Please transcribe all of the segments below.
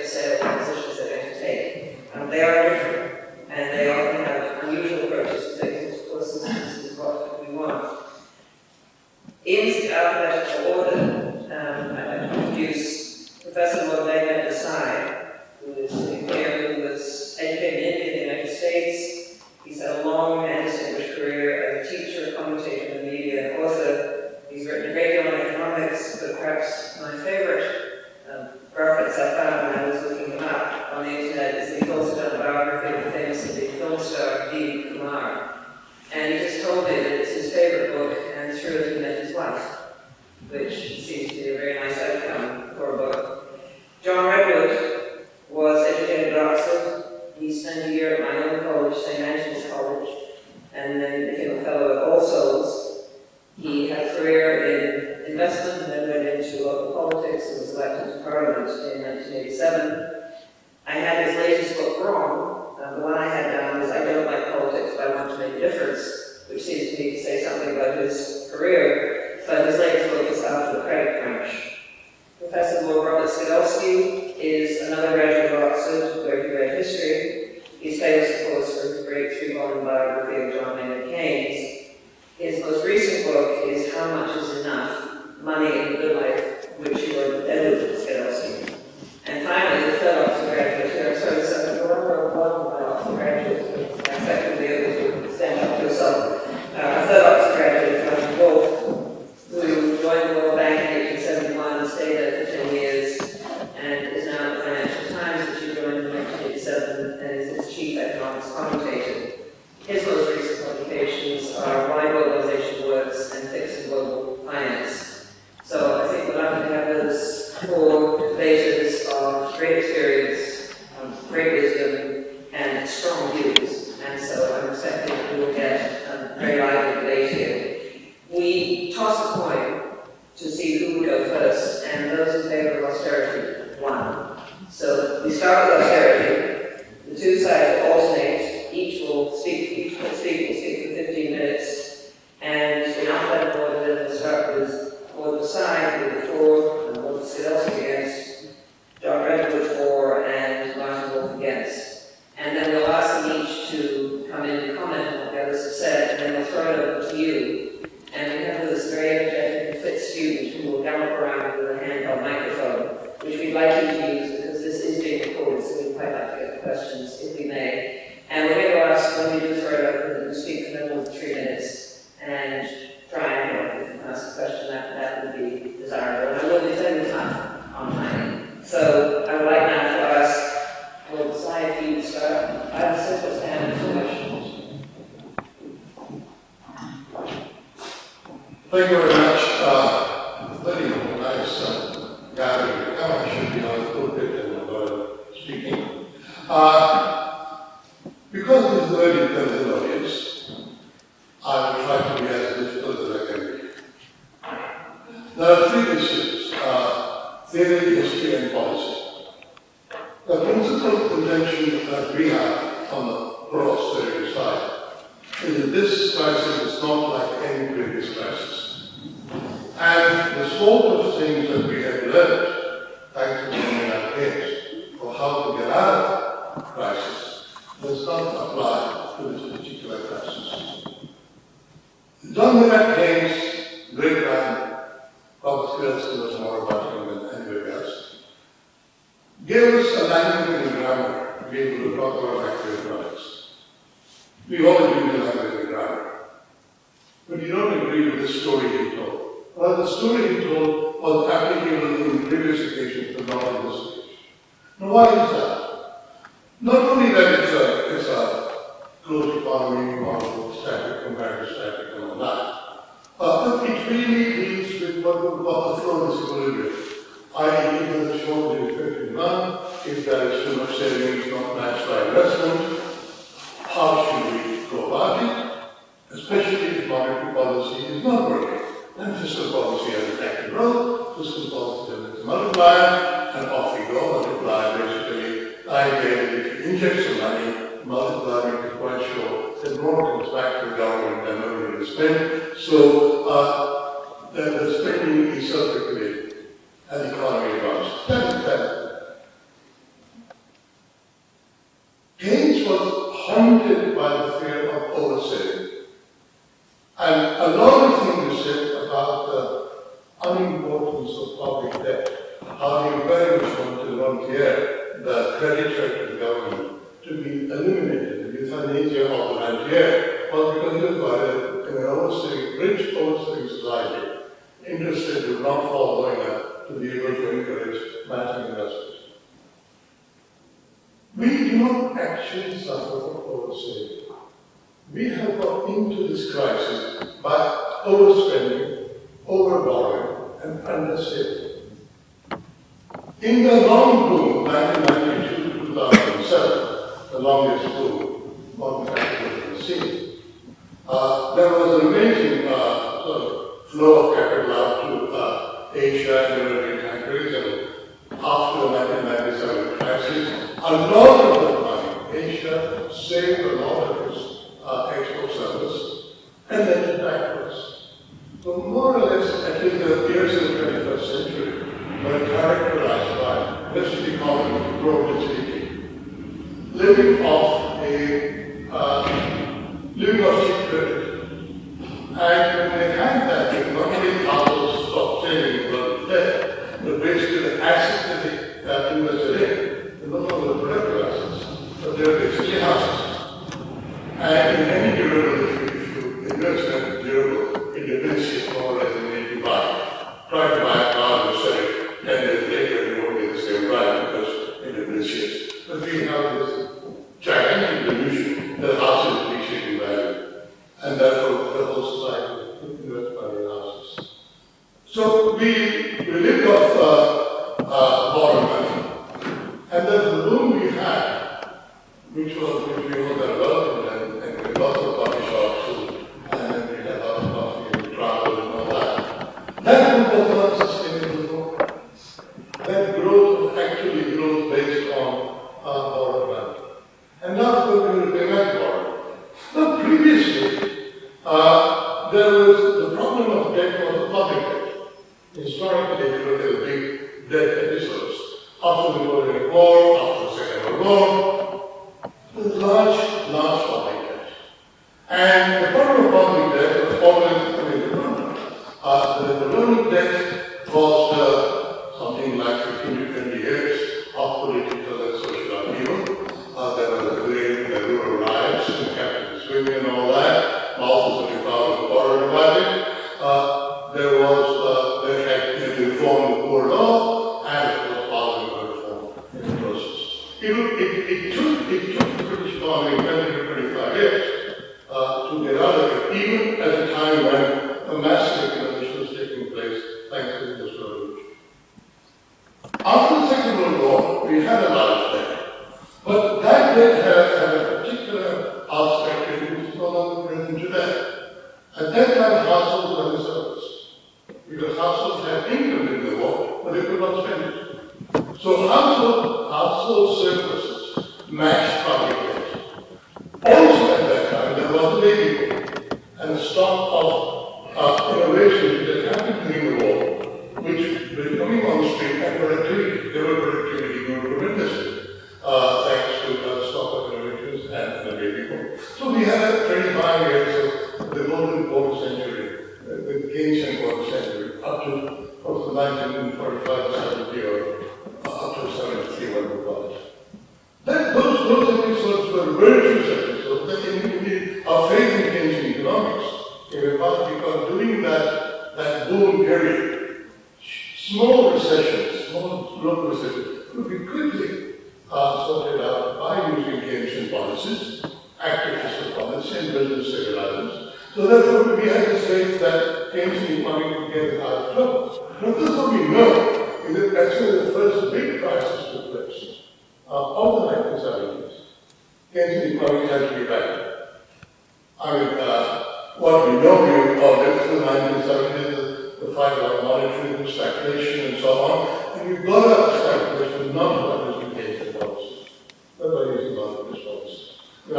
say what positions they're going to take. They are different, and they often have unusual approaches to things, which of course this is what we want. In alphabetical order, I'd like to introduce Professor Meghnad Desai, who is here, who was educated in India, the United States. He's had a long and distinguished career as a teacher, commentator in the media, and author. He's written a great deal on economics, but perhaps my favorite reference I found when I was looking him up on the internet is that he's also done a biography of the famous Indian film star, Kumar. And he just told me that it's his favorite book, and through it he met his wife, which seems to be a very nice outcome for a book. John Redwood was educated at Oxford. He spent a year at my own college, St. Antony's College, and then became a fellow at All Souls. He had a career in investment and then went into local politics and was elected to Parliament in 1987. I had his latest book wrong. The one I had down was I don't like politics, but I want to make a difference, which seems to me to say something about his career. But his latest book is After the Credit Crunch. Professor Lord Robert Skidelsky is another graduate of Oxford, where he read history. He's famous, of course, for his great 3-volume biography of John Maynard Keynes. His most recent book is How Much Is Enough? Money in the Good Life, which he wrote with Edward Skidelsky. And finally, the third Oxford graduate here, sorry, so you're one by Oxford graduates, but I expect to be able to stand up to yourself. A third Oxford graduate, Martin Wolf, who joined the World Bank in 1871 and stayed there for 10 years, and is now at the Financial Times, which he joined in 1987, and is its chief economics commentator. His most recent publications are Why Globalization Works and Fixing Global Finance. So I think we're lucky to have those 4 debaters of great experience, great wisdom, and strong views. And so I'm expecting that we will get a very lively debate here. We toss a coin to see who will go first, and those in favor of austerity won. So we start with austerity. The two sides will alternate. Each will speak for 15 minutes, and in alphabetical order, then we'll start with Warden Desai, who were 4, and Warden Skidelsky against, John Redwood 4, and Martin Wolf against. And then we'll ask them each to come in and comment on what the others have said, and then we'll throw it over to you. And we have this very energetic and fit student who will gallop around with a handheld microphone, which we'd like you to use because this is being recorded, so we'd quite like to get the questions if we may. And we're going to ask, when we do throw it open, that you speak for no more than 3 minutes, and try and, if you can ask a question, that would be desirable. And I will be fairly tough on timing. So I would like now to ask, Warden Desai, if you start. I have a simple standard for questions. Thank you very much. Very nice gathering. I should be on the pulpit and speaking. Because this is a very intelligent audience, I will try to be as difficult as I can be. There are 3 issues, theory, history, and policy. The principal contention that we have on the pro-austerity side is that this crisis is not like any previous crisis. And the sort of things that we have learned, thanks to our case, for how to get out of crisis, does not apply to this particular crisis. John Maynard Keynes, great man, Robert Skidelsky was more about him than anybody else, gave us a language and grammar to be able to talk about macroeconomics. We all agree with language and grammar. But you don't agree with the story he told. Well, the story he told was applicable in previous occasions, but not in this occasion. Now, why is that? Not only that it's a closed economy, static compared to static and all that, but it really deals with what we call the flow disequilibrium. I.e., given the shortage of effective demand, if there is too much savings not matched by investment, how should we go about it? Especially if monetary policy is not working. Then fiscal policy has a tactic role, fiscal policy has a multiplier, and off we go, multiply basically. The idea that if you inject some money, multiply, make it quite sure that more comes back to the government than money is spent. So the spending is self-regulated and the economy advances. That is that. was haunted by the fear of oversaving. And a lot of things are said about the unimportance of public debt, how you very much want to volunteer the creditor to the government to be eliminated, the euthanasia of the rentier, was because he was worried in an oversaving, rich oversaving society, interest rate would not fall low enough to be able to encourage matching investment. We do not actually suffer from oversaving. We have got into this crisis by overspending, overborrowing, and undersaving. In the long boom, 1992 to 2007, the longest boom modern capital has seen, there was an amazing sort of flow of capital out to Asia and European countries, and after the 1997 crisis, a lot of that money, Asia saved a lot of its export service and then it back to us. So more or less, at least the years of the 21st century were characterized by Western economies, broadly speaking, living off cheap credit. And when they had that, they not only households stopped saving but debt, but basically the assets that they invested in, they're no longer productive assets, but they're basically houses. And in any durable, if you invest in durable, it depreciates more or less than when you buy. Try to buy a car and sell it 10 years later, it won't be the same price because it depreciates. But we have this gigantic delusion that the house is appreciating value, and therefore the whole society invests money in houses. So we lived off borrowed money, and there's the boom we had, which we know very well, and lots of coffee shops, and then we had lots of coffee and travel and all that. That boom was not sustainable. That growth was actually growth based on borrowed money. And now we're going to pay back borrowed. Now previously, there was the problem of debt was the public debt. Historically, if you look at the big debt episodes, after the Napoleonic War, after the Second World War, large public debt. And the problem of public debt was always the problem. The Napoleonic debt was something like 15 to 20 years of political and social upheaval. There was the rural riots and capital swinging and all that. Malthus and Ricardo quarreled about it. They had to reform the poor law, and of course, parliament reform in the process. It took the British economy 20 to 25 years to get out of it, even at a time when a massive economic was taking place thanks to the Industrial Revolution. After the Second World War, we had a large debt, but that debt had a particular aspect in it which is no longer present today. At that time, households were in service, because households had income in the war, but they could not spend it. So household surpluses matched public debt. Also at that time, there was a baby boom, and the stock of innovation that happened during the war, which were coming on the street and productivity, there were productivity grew tremendously, thanks to the stock of innovations and the baby boom. So we had 25 years of the golden quarter century, the Keynesian quarter century, up to 1945 to 70 or up to 73, what we call it. Those episodes were virtuous episodes that indeed our faith in Keynesian economics came about because during that boom period, small recessions, small global recessions could be quickly sorted out by using Keynesian policies, active fiscal policy, and business stabilizers. So therefore, we had this faith that Keynesian economy would get us out of trouble. Now, this is what we know is that actually the first big crisis took place of the 1970s. Keynesian economy had to be back. I mean, what we know of the 1970s, the fight about monetary stagflation and so on, and we got out of stagflation not by using Keynesian policy, but by using monetary policy. I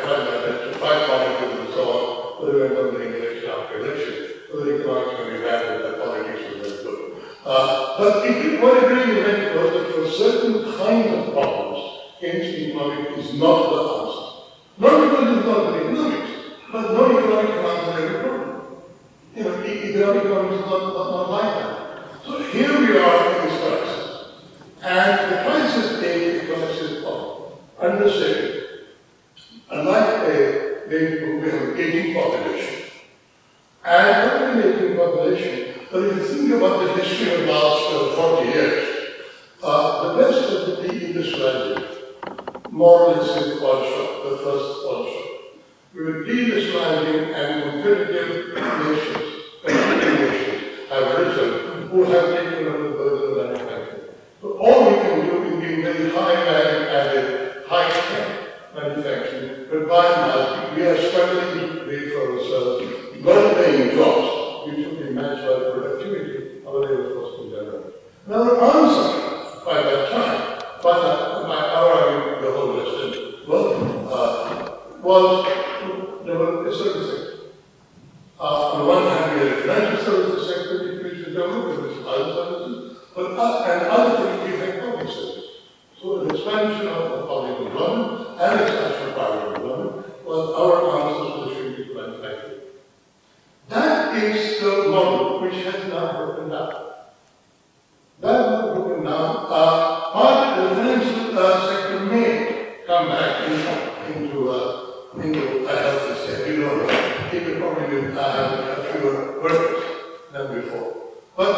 tried my best to fight monetary and so on, but we went on the election after election. So the economics may be bad, but the politics was very good. But what it really meant was that for certain kinds of problems, Keynesian economics is not the answer. Not because it's not good economics, but no economic can answer every problem. Economic economics is not like that. So here we are in this crisis. And the crisis is a crisis of understanding. Unlike we have an aging population. And not only an aging population, but if you think about the history of the last 40 years, the rest of the deindustrializing, more or less in oil shop, the first oil shop. We were deindustrializing and competitive nations have arisen who have taken on the burden of manufacturing. So all we can do is be very high value added, high tech manufacturing, but by and large we are struggling to create for ourselves well-paying jobs which will be matched by productivity of the labor force in general. Now the answer by that time, by our argument, the whole Western world, was to develop a service sector. On the one hand, we had a financial services sector which we developed, which is other services, but and other things we had public service. So an expansion of public employment and expansion of private employment was our answer to the shrinkage of manufacturing. That is the model which has now broken down. That was broken down. Part of the financial sector may come back into a healthy state. We don't know. It will probably have fewer workers than before. But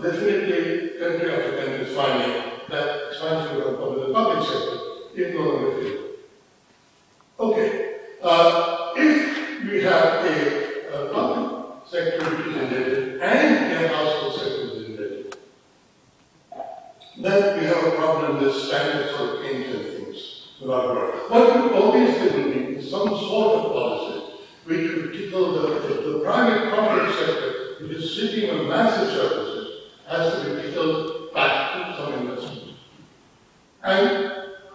definitely, country after country is finding that expansion of the public sector is no longer feasible. Okay. If we have a public sector which is indebted and a household sector which is indebted, then we have a problem with standard sort of Keynesian things without growth. What we obviously will need is some sort of policy which will tickle the private corporate sector, which is sitting on massive surpluses, has to be tickled back to some investment. And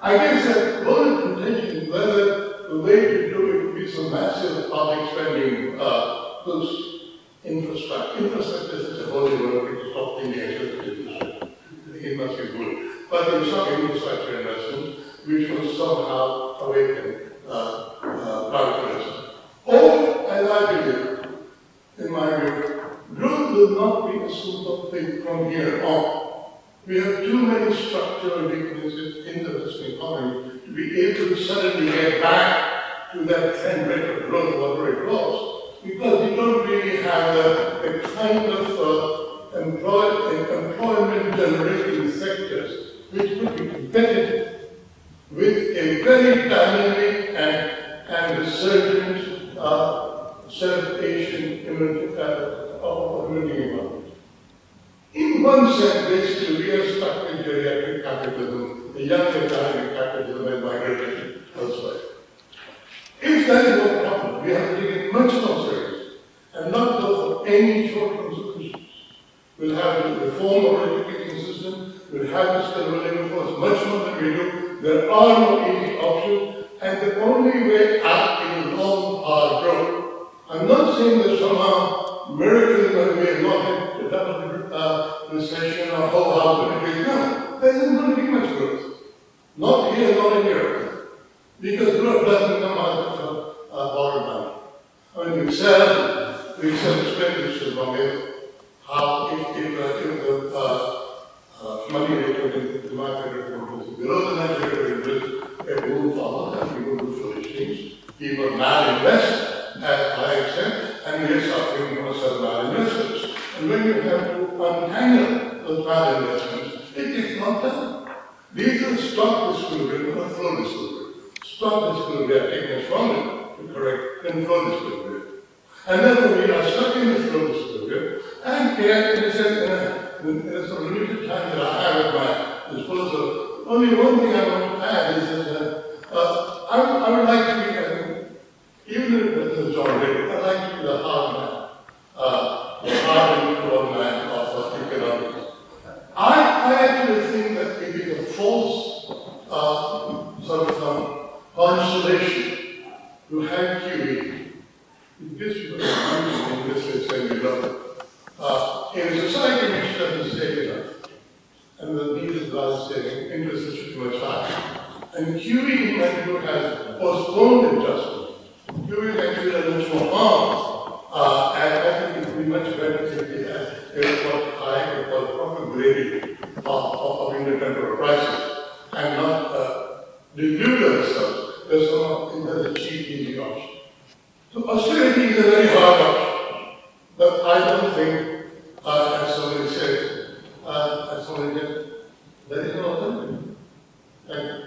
I guess that one contention whether the way to do it would be some massive public spending boost. Infrastructure is such a holy word, we stop thinking it must be good. But there is some infrastructure investment which will somehow awaken private investment. Or, as I believe, in my view, growth will not be a simple thing from here on. We have too many structural weaknesses in the Western economy to be able to suddenly get back to that trend rate of growth, whatever it was, because we don't really have a kind of employment generating sectors which would be competitive with a very dynamic and resurgent self-Asian emerging environment. In one sense, basically, we are stuck with geriatric capitalism, the young economic capitalism has migrated elsewhere. If that is our problem, we have to take it much more seriously and not go for any short-term solutions. We'll have to reform our education system, we'll have to spend our labor force much more than we do. There are no easy options, and the only way out is long, hard road. I'm not saying that somehow miracle is going to be a lot of double recession or how it is. No, there isn't going to be much growth. Not here, not in Europe. Because growth doesn't come out of borrowed money. I mean, we sell expenditures from here. How, if the money rate of the market is below the natural rate of interest, people follow and people do foolish things. People malinvest at high extent, and we are suffering from some malinvestments. And when you have to untangle those malinvestments, it takes long time. These are stock distributed, not flow distributed. Stock distributed are taken as long to correct than flow distributed. And therefore we are stuck in the flow distributed, and here in a sort of limited time that I have at my disposal, only one thing I want to add is that I would like to be, even if it is John Redwood, I'd like to be the hard man, the hard and cruel man of economics. I actually think that it is a false sort of consolation to have QE. This is when we love it. In a society which doesn't save enough, and the need is large saving, interest is too much higher, And QE, when people has postponed adjustment, QE actually has much more harm. And I think it would be much better if we had what I call proper grading of intertemporal prices and not delude ourselves that somehow it is a cheap, easy option. So austerity is a very hard option, but I don't think, as somebody said, as somebody said, there is no alternative. Thank you.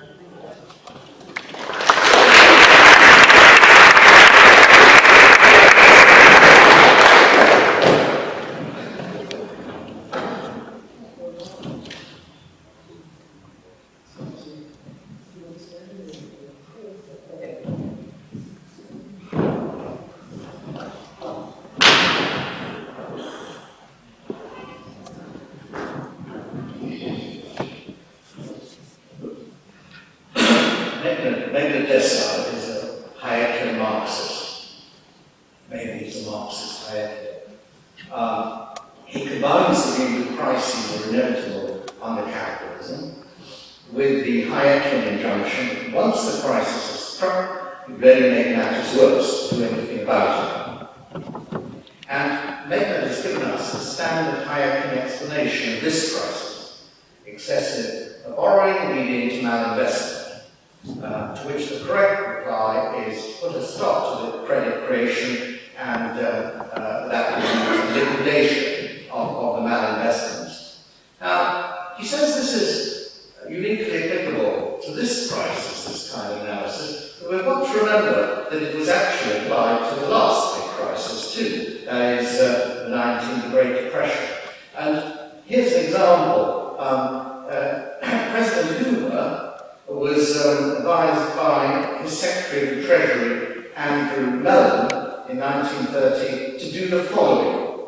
Meghnad Desai is a Hayekian Marxist. Maybe he's a Marxist Hayekian. He combines the view that crises are inevitable under capitalism with the Hayekian injunction that once the crisis has struck, you better make matters worse, do anything about it. And Meghnad has given us the standard Hayekian explanation of this crisis: excessive borrowing leading to malinvestment. To which the correct reply is put a stop to the credit creation and that will lead to liquidation of the malinvestments. Now, he says this is uniquely applicable to this crisis, this kind of analysis, but we've got to remember that it was actually applied to the last big crisis too, that is the 19th Great Depression. And here's an example. President Hoover was advised by his Secretary of the Treasury, Andrew Mellon, in 1930 to do the following: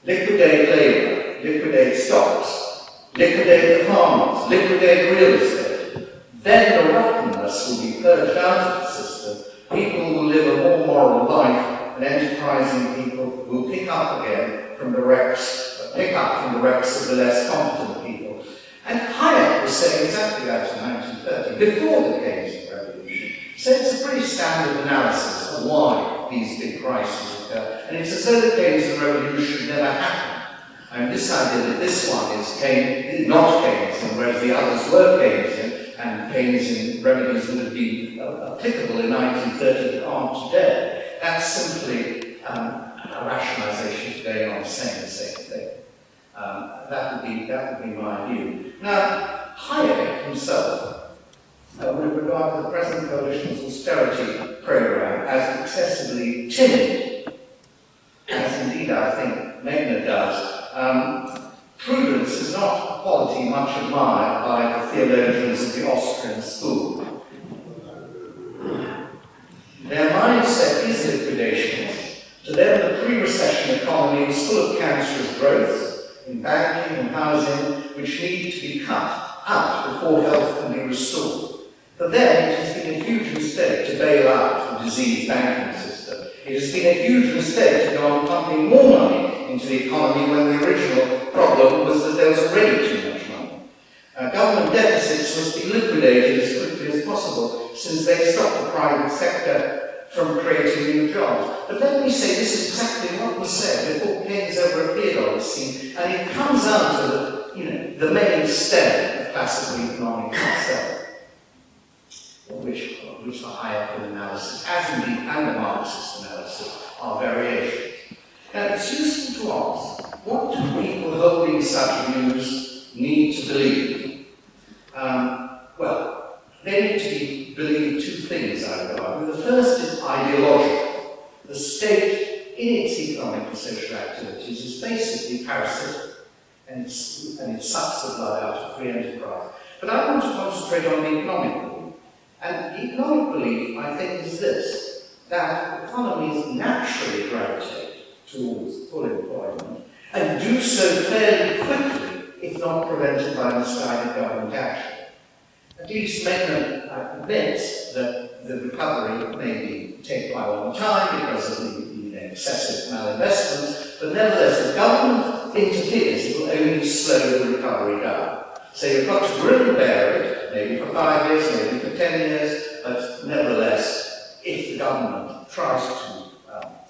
liquidate labour, liquidate stocks, liquidate the farmers, liquidate real estate. Then the rottenness will be purged out of the system. People will live a more moral life, and enterprising people will pick up from the wrecks of the less competent people. And Hayek was saying exactly that in 1930, before the Keynesian Revolution. So it's a pretty standard analysis of why these big crises occur. And it's as though the Keynesian Revolution never happened. And this idea that this one is not Keynesian, whereas the others were Keynesian, and Keynesian remedies would have been applicable in 1930 but aren't today, that's simply a rationalization of going on saying the same thing. That would be my view. Now, Hayek himself would regard the present coalition's austerity program as excessively timid, as indeed I think Meghnad does. Prudence is not a quality much admired by the theologians of the Austrian school. Their mindset is liquidationist. To them, the pre-recession economy is full of cancerous growths in banking and housing, which need to be cut out before health can be restored. For them, it has been a huge mistake to bail out the diseased banking system. It has been a huge mistake to go on pumping more money into the economy when the original problem was that there was already too much money. Government deficits must be liquidated as quickly as possible, since they stop the private sector from creating new jobs. But let me say, this is exactly what was said before Keynes ever appeared on the scene, and it comes down to the mainstay of classical economics itself, which the Hayekian analysis, as indeed and the Marxist analysis, are variations. Now, it's useful to ask, what do people holding such views need to believe? Well, they need to believe two things, I regard. The first is ideological. The state, in its economic and social activities, is basically parasitic, and it sucks the blood out of free enterprise. But I want to concentrate on the economic belief. And the economic belief, I think, is this: that economies naturally gravitate towards full employment, and do so fairly quickly, if not prevented by misguided government action. At least Meghnad admits that the recovery may take quite a long time because of the excessive malinvestment, but nevertheless, if government interferes, it will only slow the recovery down. So you've got to grin and bear it, maybe for 5 years, maybe for 10 years, but nevertheless, if the government tries to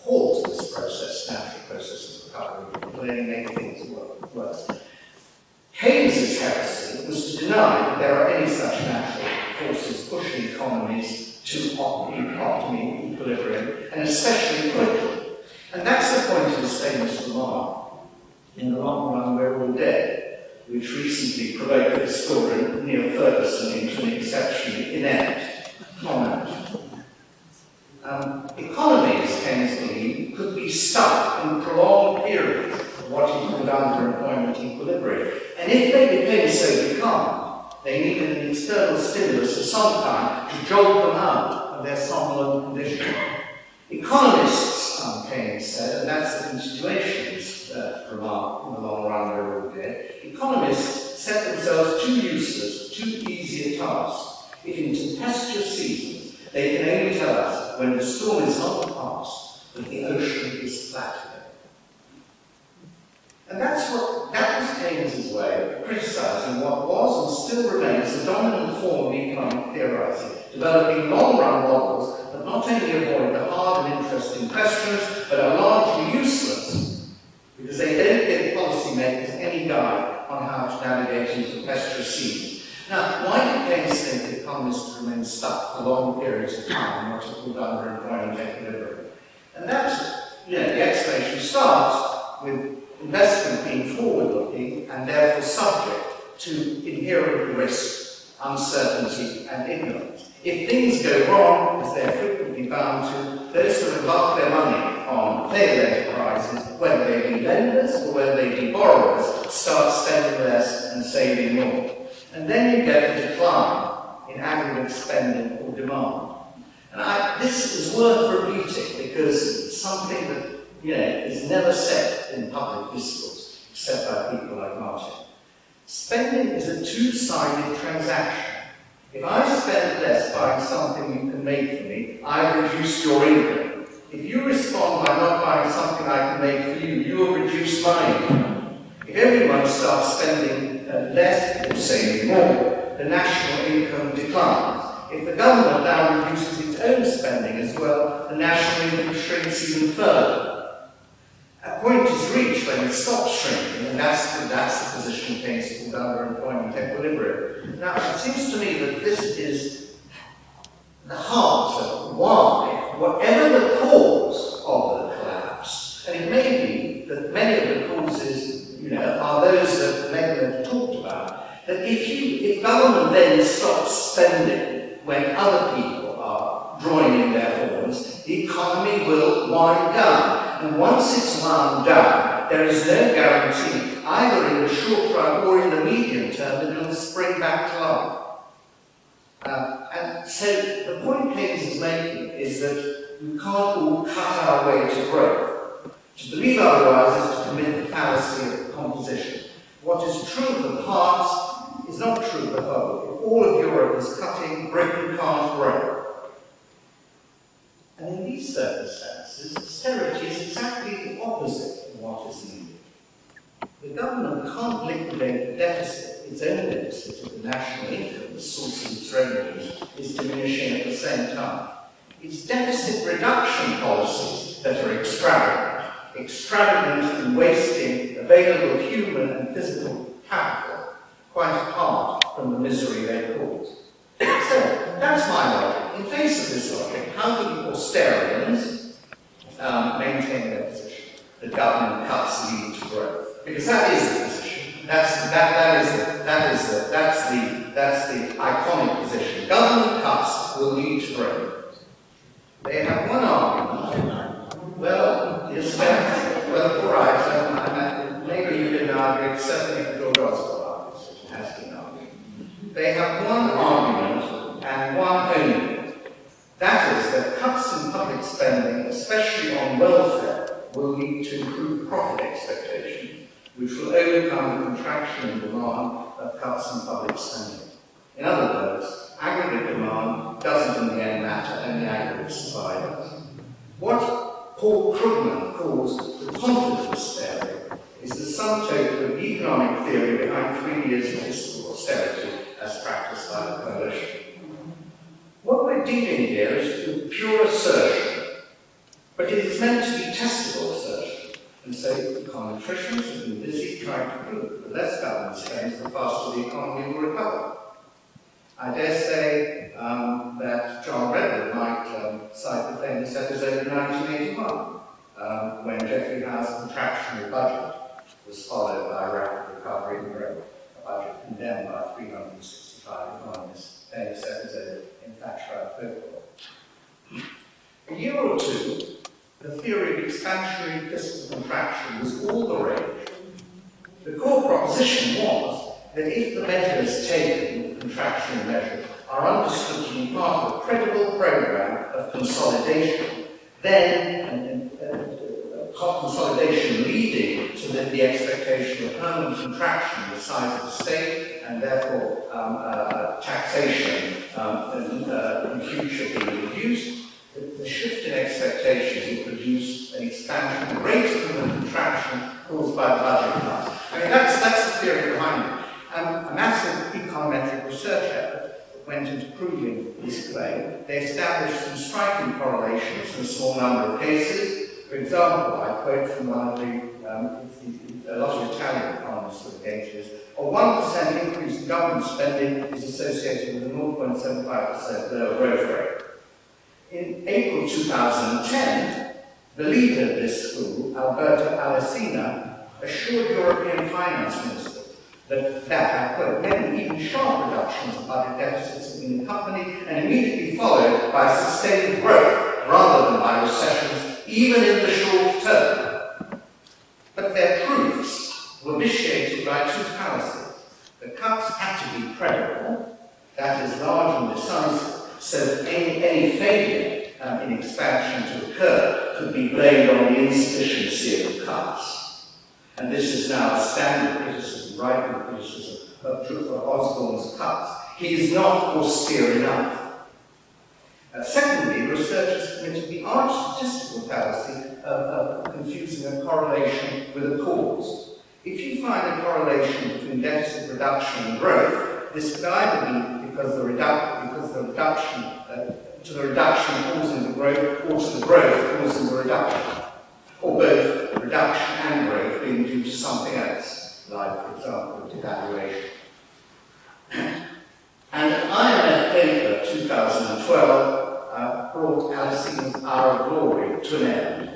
halt this process, natural process of recovery, it will only make things worse. Keynes's heresy was to deny that there are any such natural forces pushing economies to optimum equilibrium, and especially quickly. And that's the point of his famous remark, "In the long run, we're all dead," which recently provoked the historian Neil Ferguson into an exceptionally inept comment. Economies, Keynes believed, could be stuck in prolonged periods of what he called underemployment equilibrium. And if they became so becalmed, they needed an external stimulus of some kind to jolt them out of their somnolent condition. Economists, Keynes said, and that's the continuation of his remark, "In the long run, we're all dead," economists set themselves too useless, too easy a task if in tempestuous seasons they can only tell us when the storm is not past that the ocean is flat again. And that was Keynes's way of criticising what was and still remains the dominant form of economic theorising, developing long-run models that not only avoid the hard and interesting questions, but are largely useless because they don't give policymakers any guide on how to navigate into tempestuous seasons. Now, why did Keynes think that economists remain stuck for long periods of time in what are called underemployment equilibrium? And that's, the explanation starts with investment being forward-looking and therefore subject to inherent risk, uncertainty, and ignorance. If things go wrong, as they're frequently bound to, those who embark their money on failed enterprises, whether they be lenders or whether they be borrowers, start spending less and saving more. And then you get a decline in aggregate spending or demand. And this is worth repeating because it's something that is never said in public discourse, except by people like Martin. Spending is a two-sided transaction. If I spend less buying something you can make for me, I reduce your income. If you respond by not buying something I can make for you, you will reduce my income. If everyone starts spending less or saving more, the national income declines. If the government now reduces its own spending as well, the national income shrinks even further. A point is reached when it stops shrinking, and that's the position Keynes called underemployment equilibrium. Now, it seems to me that this is the heart of why, whatever the cause of the collapse, and it may be that many of the causes, are those that Meghnad talked about, that if government then stops spending when other people are drawing in their horns, the economy will wind down. And once it's wound down, there is no guarantee, either in the short run or in the medium term, that it will spring back to life. And so the point Keynes is making is that we can't all cut our way to growth. To believe otherwise is to commit the fallacy of composition. What is true of the parts is not true of the whole. If all of Europe is cutting, Britain can't grow. And in these circumstances, austerity is exactly the opposite of what is needed. The government can't liquidate the deficit. Its own deficit of the national income, the source of its revenues, is diminishing at the same time. It's deficit reduction policies that are extravagant in wasting available human and physical capital, quite apart from the misery they cause. So, that's my logic. In face of this logic, how do the Austarians maintain their position? The government cuts lead to growth. Because that is the position. That's the iconic position. Government cuts will lead to growth. They have one argument. Well, yes, all right. Maybe you can argue, certainly George Osborne argues, it has been argued. They have one argument and one only. That is that cuts in public spending, especially on welfare, will lead to improved profit expectations, which will overcome the contraction in demand of cuts in public spending. In other words, aggregate demand doesn't in the end matter, only aggregate supply does. What Paul Krugman calls the confidence theory is the sum total of the economic theory behind 3 years of fiscal austerity as practiced by the mathematicians have been busy trying to prove that less government spends, the faster the economy will recover. I dare say that John Redwood might cite the famous episode in 1981, when Geoffrey Howe's contractionary budget was followed by a rapid recovery in growth, a budget condemned by 365 economists, famous episode in Thatcherite folklore. A year or two, the theory of expansionary fiscal contraction was all the rage. The core proposition was that if the measures taken, contractionary measures, are understood to be part of a credible program of consolidation, then consolidation leading to the expectation of permanent contraction of the size of the state and therefore taxation in future being reduced, the shift in expectations will produce an expansion greater than the contraction caused by the budget cuts. I mean, that's the theory behind it. A massive econometric research effort went into proving this claim. They established some striking correlations in a small number of cases. For example, I quote from one of a lot of Italian economists that engage this. A 1% increase in government spending is associated with a 0.75% lower growth rate. In April 2010, the leader of this school, Alberto Alesina, assured European finance ministers that, I quote, many even sharp reductions in budget deficits have been accompanied and immediately followed by sustained growth rather than by recessions, even in the short term. But their proofs were vitiated by two fallacies. The cuts had to be credible, that is, large and decisive, so that any failure in expansion to occur could be blamed on the insufficiency of cuts. And this is now a standard criticism, right-wing criticism of Osborne's cuts. He is not austere enough. Secondly, researchers committed the arch-statistical fallacy of confusing a correlation with a cause. If you find a correlation between deficit reduction and growth, this could either be because the reduction to the reduction causing the growth, or to the growth causing the reduction, or both reduction and growth being due to something else, like, for example, devaluation. And an IMF paper, 2012, brought Alesina's Hour of Glory to an end.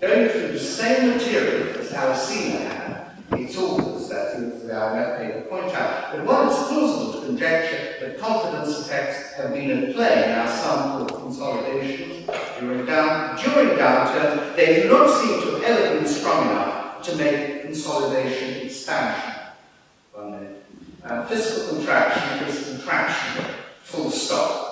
Going through the same material as Alesina had, its authors, that is the IMF paper, point out that while it's plausible to conjecture that confidence effects have been at play in our sample consolidations during downturns, they do not seem to have ever been strong enough to make consolidation expansion. 1 minute. Fiscal contraction is contraction, full stop.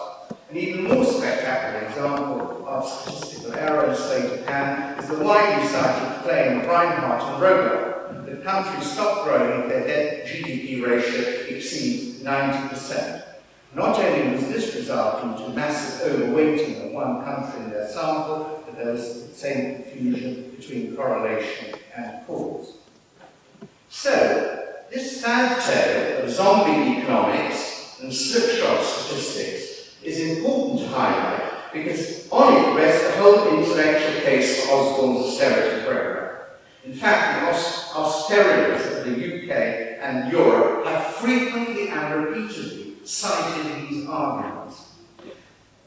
An even more spectacular example of statistical error in state of hand is the widely cited claim of Reinhardt and Rogoff that countries stop growing if their debt-GDP ratio exceeds 90%. Not only was this resulting to massive overweighting of one country in their sample, but there was the same confusion between correlation and cause. So, this sad tale of zombie economics and slipshod statistics is important to highlight because on it rests the whole intellectual case for Osborne's austerity program. In fact, the austerities of the UK and Europe have frequently and repeatedly cited these arguments.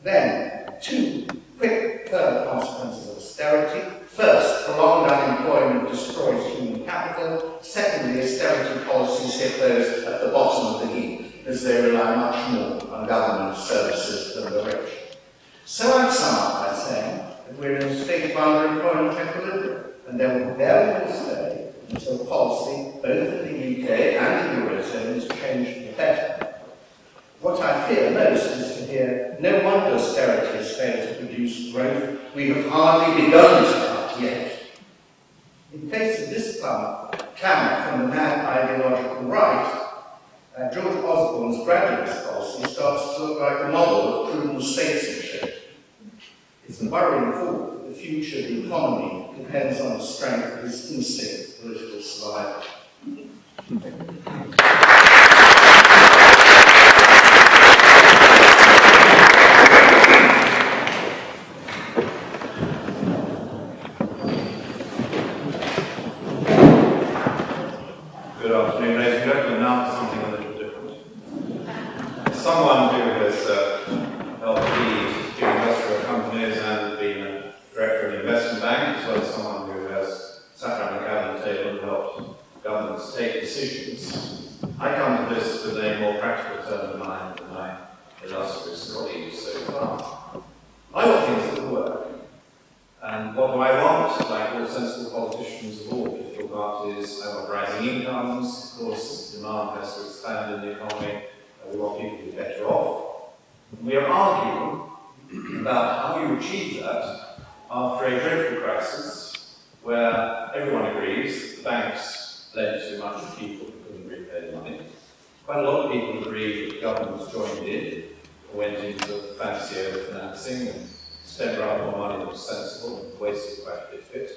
Then, two quick further consequences of austerity. First, prolonged unemployment destroys human capital. Secondly, austerity policies hit those at the bottom of the heap, as they rely much more on government services than the rich. So I'd sum up by saying that we're in a state of underemployment equilibrium, and they will stay until policy, both in the UK and the Eurozone, is changed for the better. What I fear most is to hear, no wonder austerity has failed to produce growth. We have hardly begun to cut yet. In face of this clamour from the mad ideological right, George Osborne's gradualist policy starts to look like a model of prudent statesmanship. It's a worrying thought that the future of the economy depends on the strength of his instinct for political survival. this colleague so far. I want things that will work. And what do I want? Like all sensible politicians of all political parties, I want rising incomes. Of course, demand has to expand in the economy. We want people to be better off. And we are arguing about how you achieve that after a dreadful crisis where everyone agrees the banks lent too much to people who couldn't repay the money. Quite a lot of people agree that governments joined in, went into fancy overfinancing and spent rather more money than was sensible and wasted quite a bit of it.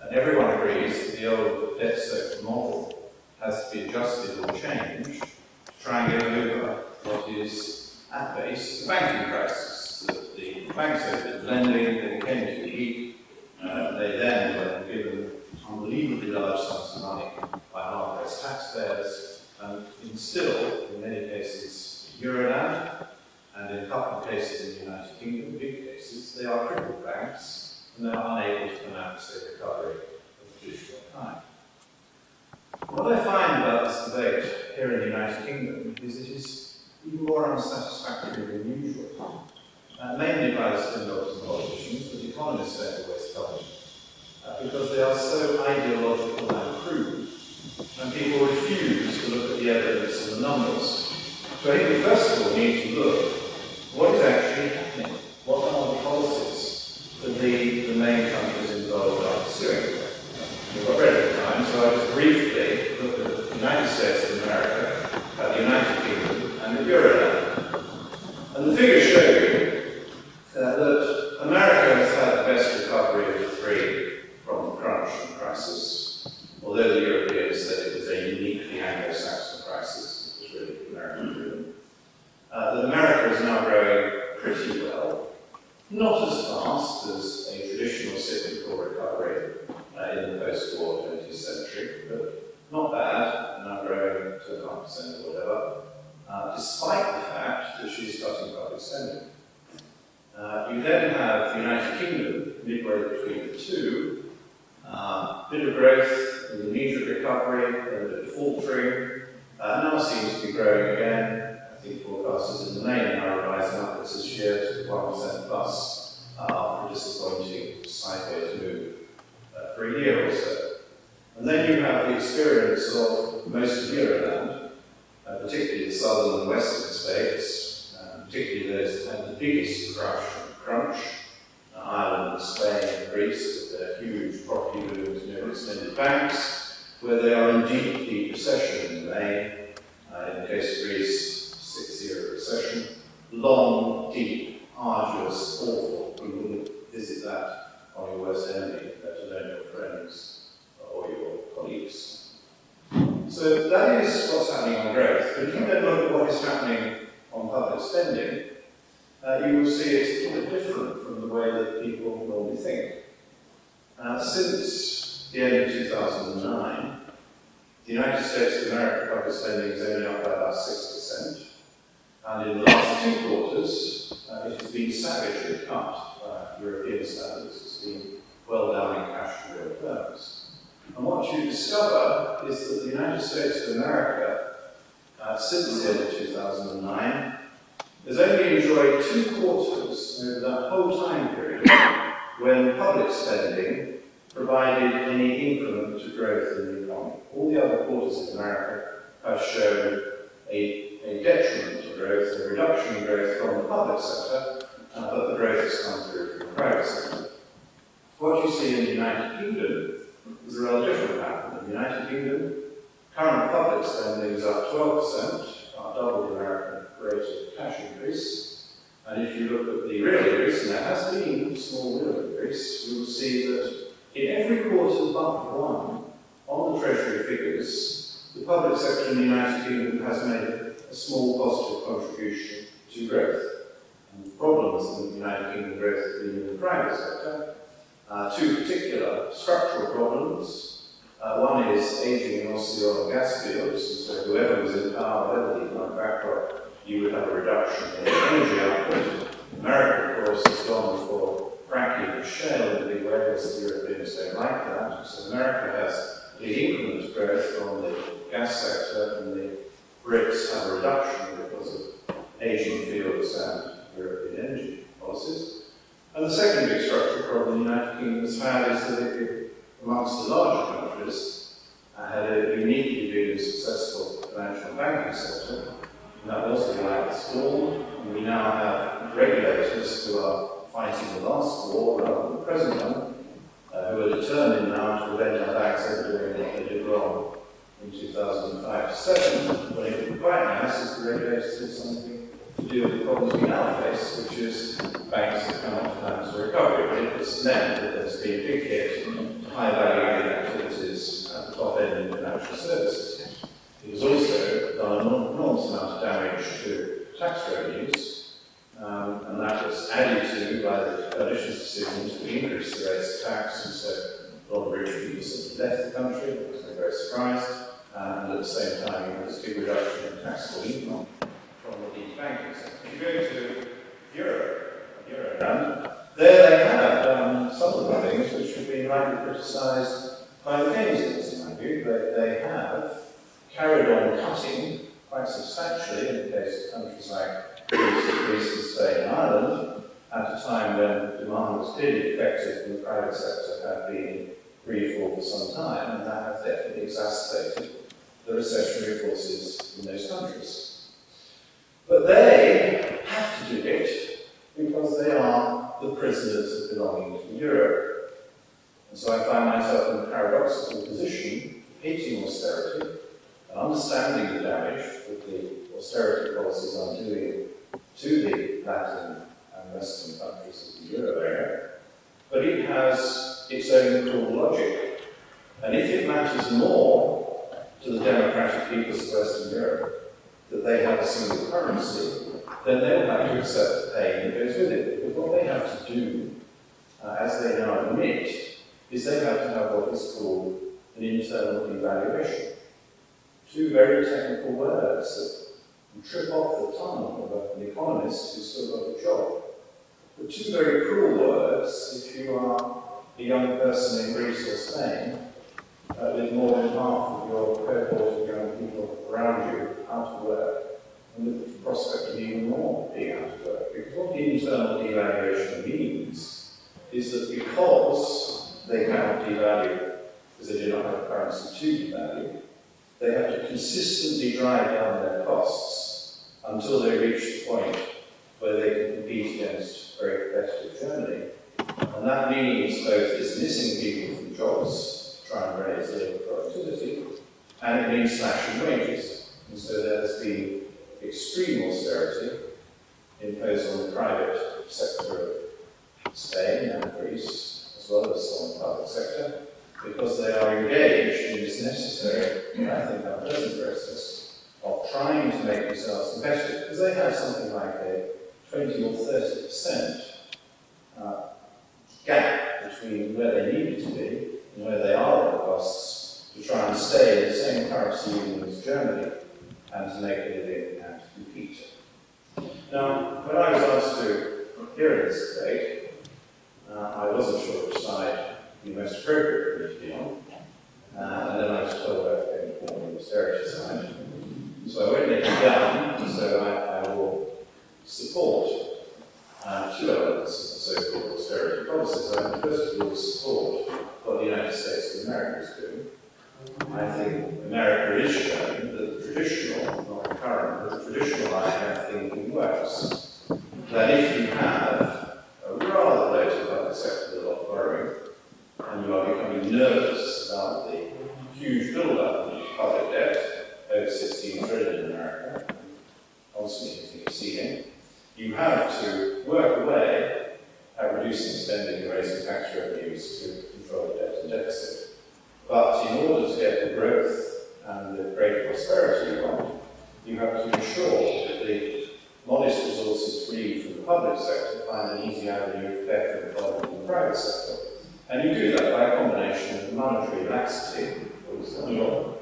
And everyone agrees that the old debt circle model has to be adjusted or changed to try and get over what is at base the banking crisis. That the banks overdid lending, they became too weak, they then were given unbelievably large sums of money by hard-pressed taxpayers, and instilled, in many cases, Euroland, and in a couple of cases in the United Kingdom, big cases, they are crippled banks, and they are unable to finance a recovery of the traditional kind. What I find about this debate here in the United Kingdom is it is even more unsatisfactory than usual, mainly by the spin doctors and politicians, but the economists don't always cover it, because they are so ideological and crude, and people refuse to look at the evidence and the numbers. So I think we first of all need to look at what is actually happening. What are the policies that the main countries involved are pursuing? We've got very little time, so I'll just briefly look at the United States of America, at the United Kingdom, and the Euroland. And the figures show you that America has had the best recovery of the three from the crunch and crisis, although the Europeans said it was a uniquely Anglo-Saxon crisis. It was really American-driven. That America is now growing pretty well, not as fast as a traditional cyclical recovery in the post-war 20th century, but not bad, now growing 2.5% or whatever, despite the fact that she's cutting public spending. You then have the United Kingdom, midway between the two, bit of growth, an immediate recovery, a bit of faltering, now seems to be growing again. I think forecasters in the main are revising upwards this year to 1% plus after a disappointing sideways move for a year or so. And then you have the experience of most of Euroland, particularly the southern and western states, particularly those that had the biggest crunch, Ireland, Spain, and Greece, with their huge property booms, extended banks, where they are in deep, deep recession in May. In the case of Greece, 6-year recession, long, deep, arduous, awful. You wouldn't visit that on your worst enemy, let alone your friends or your colleagues. So that is what's happening on growth. But if you then look at what is happening on public spending, you will see it's a little bit different from the way that people normally think. Since the end of 2009, the United States of America public spending is only up by about 6%, and in the last 2 quarters, it has been savagely cut by European standards. It's been well down in cash and real terms. And what you discover is that the United States of America, since the end of 2009, has only enjoyed 2 quarters over that whole time period when public spending provided any increment to growth in the economy. All the other quarters in America have shown a detriment to growth, a reduction in growth from the public sector, but the growth has come through from the private sector. What you see in the United Kingdom is a rather different pattern. In the United Kingdom, current public spending is up 12%, about double the American rate of cash increase. And if you look at the real increase, and there has been a small real increase, you will see that in every quarter but one, on the Treasury figures, the public sector in the United Kingdom has made a small positive contribution to growth. And the problems in the United Kingdom growth have been in the private sector. 2 particular structural problems. One is aging in Aussie oil and gas fields, and so whoever was in power, whatever the economic backdrop, you would have a reduction in energy output. America, of course, has gone for fracking and shale in a big way, whereas the Europeans don't like that. So America has big increment of growth from the gas sector, and the Brits have a reduction because of aging fields and those who are fighting the last war rather than the present one, who are determined now to prevent our banks ever doing what they did wrong in 2005-7, when it would be quite nice if the regulators did something to deal with the problems we now face, which is banks that cannot finance a recovery. But it has meant that there's been a big hit to high-value activities at the top end in financial services. It has also done an enormous amount of damage to tax revenues, and that was added to by the coalition's decision to increase the rates of tax, and so a lot of rich people simply left the country. I was very surprised, and at the same time, there was a big reduction in taxable income from the deep banking sector. If you go to Europe, there they have some of the things which have been rightly criticised by the Keynesians, in my view. They have carried on cutting quite substantially in the case of countries like Greece and Spain and Ireland, at a time when demand was clearly effective and the private sector had been free for some time, and that has definitely exacerbated the recessionary forces in those countries. But they have to do it because they are the prisoners of belonging to Europe. And so I find myself in a paradoxical position, hating austerity, and understanding the damage that the austerity policies are doing to the Latin and Western countries of the Euro area, but it has its own cruel logic. And if it matters more to the democratic peoples of Western Europe that they have a single currency, then they'll have to accept the pain that goes with it. Because what they have to do, as they now admit, is they have to have what is called an internal devaluation. Two very technical words that trip off the tongue of an economist who's still got a job. But two very cruel words if you are a young person in Greece or Spain, with more than half of your cohort of young people around you out of work, and with the prospect of even more being out of work. Because what the internal devaluation means is that because they cannot devalue, because they do not have a currency to devalue, they have to consistently drive down their costs until they reach the point where they can compete against very competitive Germany. And that means both dismissing people from jobs to try and raise labour productivity, and it means slashing wages. And so there has been extreme austerity imposed on the private sector of Spain and Greece, as well as on the public sector, because they are engaged in this necessary, and I think unpleasant process of trying to make themselves competitive, because they have something like a 20 or 30% gap between where they need to be and where they are on the costs to try and stay in the same currency union as Germany and to make a living and to compete. Now, when I was asked to hear in this debate, I wasn't sure which side would be most appropriate for me to be on, and then I was told I was going to be on the austerity side. So I went it down, so I will support two elements of the so-called austerity policies. I first of all support what the United States of America is doing. I think America is showing that the traditional, not the current, but the traditional IMF thinking works. That if you have a rather bloated public sector with a lot of borrowing, and you are becoming nervous about the huge build-up of public debt, over 16 trillion in America, constantly hitting its ceiling, you have to work away at reducing spending and raising tax revenues to control the debt and deficit. But in order to get the growth and the great prosperity you want, you have to ensure that the modest resources freed from the public sector find an easy avenue for better employment in the private sector. And you do that by a combination of monetary laxity, and your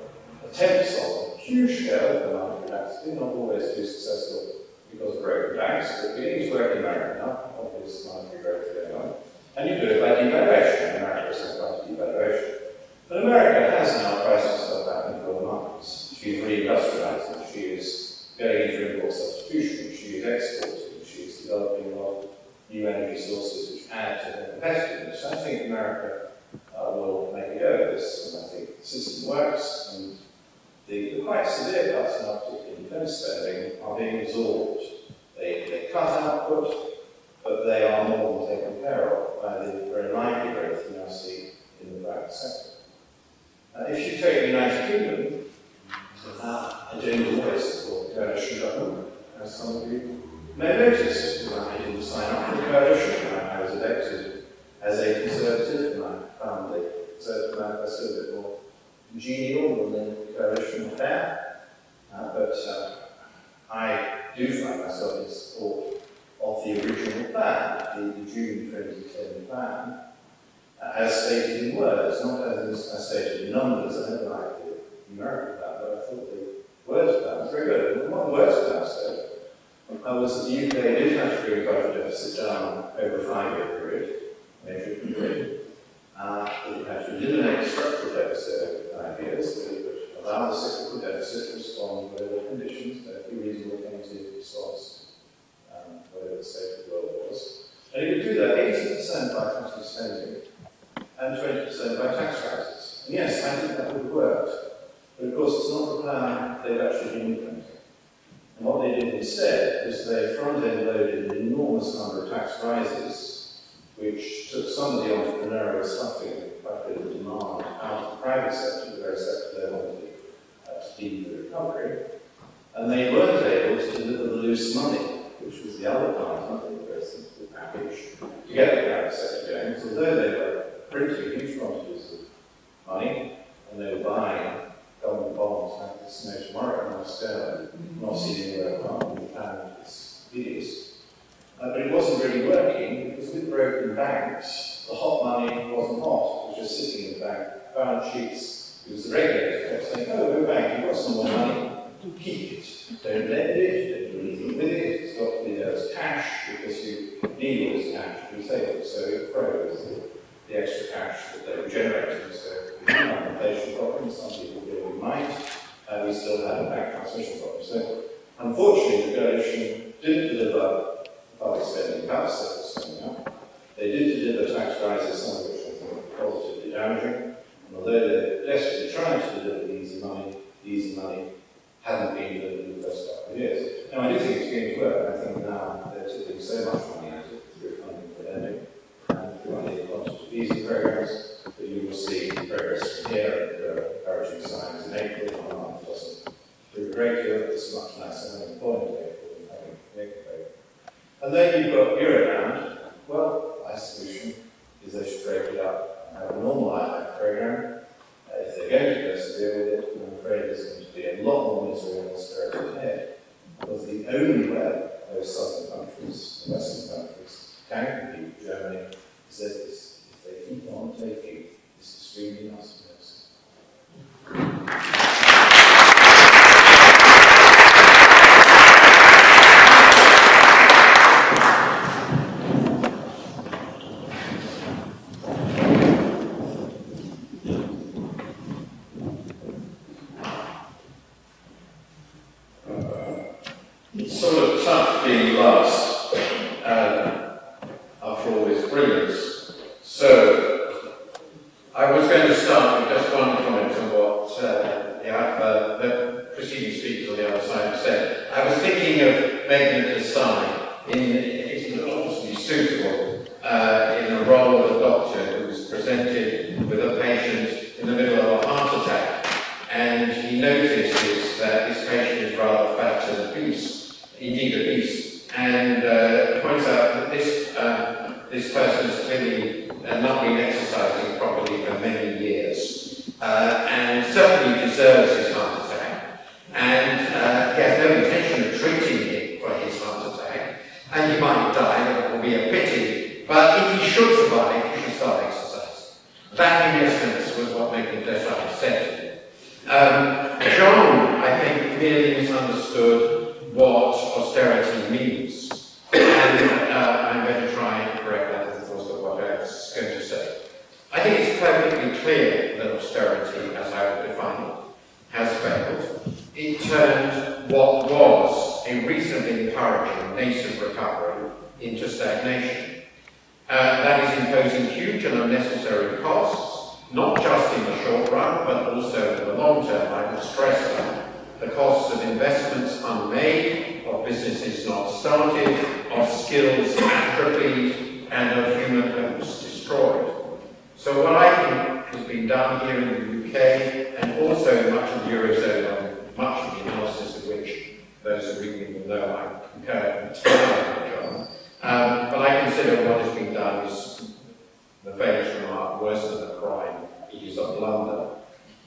attempts on a huge scale of monetary laxity, not always too successful because of broken banks, but beginning to work in America now, obvious monetary growth going on. And you do it by devaluation. America has had quite a devaluation. But America has now priced herself out into world markets. She's reindustrializing, she is going into import substitution, she is exporting, she is developing a lot of new energy sources which add to her competitiveness. I think America will make a go of this, and I think the system works, and the quite severe cuts in our particular defence spending are being absorbed. They cut output, but they are more than taken care of by the very lively growth you now see in the private sector. If you take the United Kingdom, I don't always support the coalition government, as some of you may notice. I didn't sign up for the coalition. I was elected as a Conservative, and I found the Conservative manifesto a bit more genial than the coalition affair. But I do find myself in support of the original plan, the June 2010 plan, as stated in words, not as stated in numbers. I never liked the numerical plan, but I thought the words plan was very good. And what the words plan said was that the UK did have to bring budget deficit down over a 5-year period, measured and grid. It had to eliminate the structural deficit over 5 years, but it would allow the cyclical deficit to respond to global conditions, a few reasonable tentative response, whatever the state of the world was. And it would do that 80% by cutting spending and 20% by tax rises. And yes, I think that would have worked, but of course it's not the plan they've actually been implementing. And what they did instead was they front-end loaded an enormous number of tax rises, which took some of the entrepreneurial stuffing, quite a bit of demand out of the private sector, the very sector they wanted to deal with the recovery, and they weren't able to deliver the loose money, which was the other part of the very simple package, to get the private sector going. So although they were printing huge quantities of money, and they were buying government bonds like this no tomorrow, no sterling, not seen anywhere apart from the planet is hideous. But it wasn't really working because with broken banks, the hot money wasn't hot, it was just sitting in the bank, balance sheets. It was the regulators kept saying, oh, go bank, you've got some more money, keep it. Don't lend it, don't do anything with it, it's got to be there as cash because you need all this cash to be safe. So it froze the extra cash that they were generating. So we didn't have inflation problems, some people feel we might, we still had a bank transmission problem. So unfortunately, the coalition didn't deliver public spending cuts that was coming up. They did deliver tax rises, some of which I think were positively damaging. And although they're desperately trying to deliver the easy money hadn't been delivered in the first couple of years. Now, I do think it's going to work. I think now they're tipping so much money at it through funding for lending and through any quantitative easing programs that you will see progress from here, and there are encouraging signs in April. My mind doesn't do a great deal, it's much nicer having employment in April than having April. And then you've got Eurobound. Well, my solution is they should break it up and have a normal IMF program. If they're going to persevere with it, I'm afraid there's going to be a lot more misery and austerity ahead. Because the only way those southern countries, the western countries, can compete with Germany is that if they keep on taking this extremely nasty medicine. It's sort of tough being last after all this brilliance. So, I was going to start with just one comment on what the preceding speakers on the other side have said. I was thinking of Meghnad Desai. It's obviously suitable in the role of a doctor who's presented with a patient in the middle of a heart attack, and he notices that this patient is rather fat and obese, indeed obese, and points out that this person has clearly not been exercising properly for many years, and certainly deserves his heart attack, and he has no intention of treating him for his heart attack, and he might die, that will be a pity, but if he should survive, he should start exercising. That, in essence, was what Meghnad Desai said to him. John, I think, merely misunderstood what austerity means, and I'm going to try and correct that in the course of what I was going to say. I think it's perfectly clear that austerity, as I would define it, has failed. It turned what was a reasonably encouraging nascent recovery into stagnation. That is imposing huge and unnecessary costs, not just in the short run, but also in the long term. I would stress that. The costs of investments unmade, of businesses not started, of skills and atrophied and of human hopes destroyed. So what I think has been done here in the UK, and also much of the Eurozone, much of the analysis of which those who read me will know I concur entirely, John, but I consider what has been done is the famous remark, worse than a crime, it is a blunder.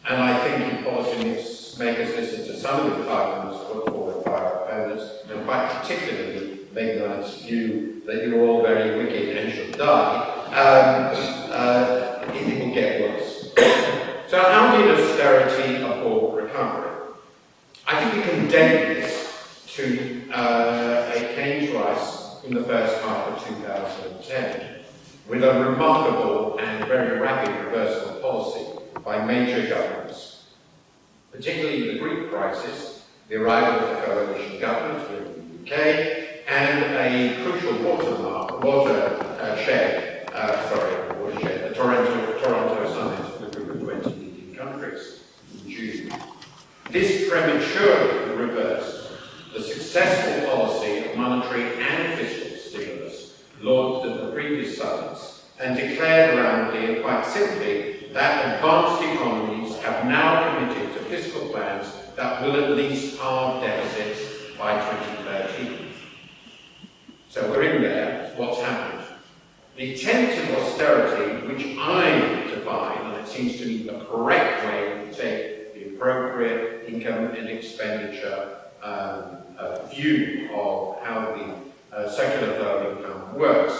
And I think if policymakers listen to some of the arguments put forward by our opponents, and quite particularly Meghnad's view that you're all very wicked and should die, it will get worse. So how did austerity abort recovery? I think we can date this to a came to us in the first half of 2010 with a remarkable and very rapid reversal of policy by major governments, particularly the Greek crisis, the arrival of the coalition government here in the UK, and a crucial watershed, the Toronto summit with a group of 20 leading countries in June. This prematurely reversed the successful policy of monetary and fiscal stimulus launched at the previous summits and declared roundly and quite simply that advanced economies have now committed to fiscal plans that will at least halve deficits by 2013. So we're in there, what's happened? The attempt of austerity, which I define, and it seems to me the correct way to take the appropriate income and expenditure view of how the circular flow of income works,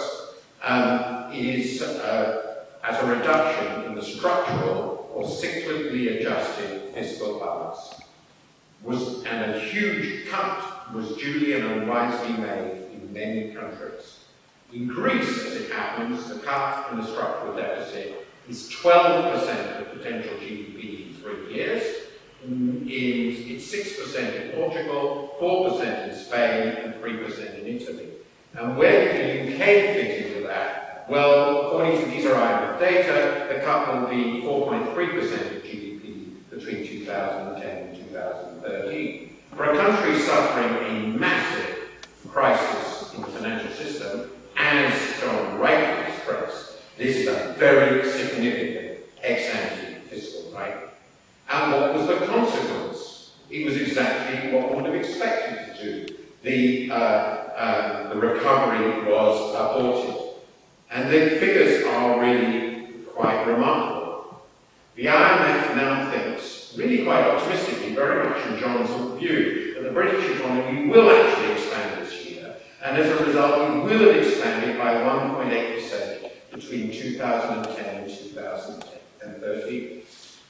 is as a reduction in the structural or cyclically adjusted fiscal balance. And a huge cut was duly and unwisely made in many countries. In Greece, as it happens, the cut in the structural deficit is 12% of potential GDP in 3 years. It's 6% in Portugal, 4% in Spain, and 3% in Italy. And where did the UK fit into that? Well, according to these are IMF data, the cut will be 4.3% of GDP between 2010 and 2013. For a country suffering a massive crisis in the financial system, as John rightly expressed, this is a very significant ex-ante fiscal right. And what was the consequence? It was exactly what one would have expected to do. The recovery was aborted. And the figures are really quite remarkable. The IMF now thinks, really quite optimistically, very much in John's view, that the British economy will actually expand this year. And as a result, it will have expanded by 1.8% between 2010 and 2013.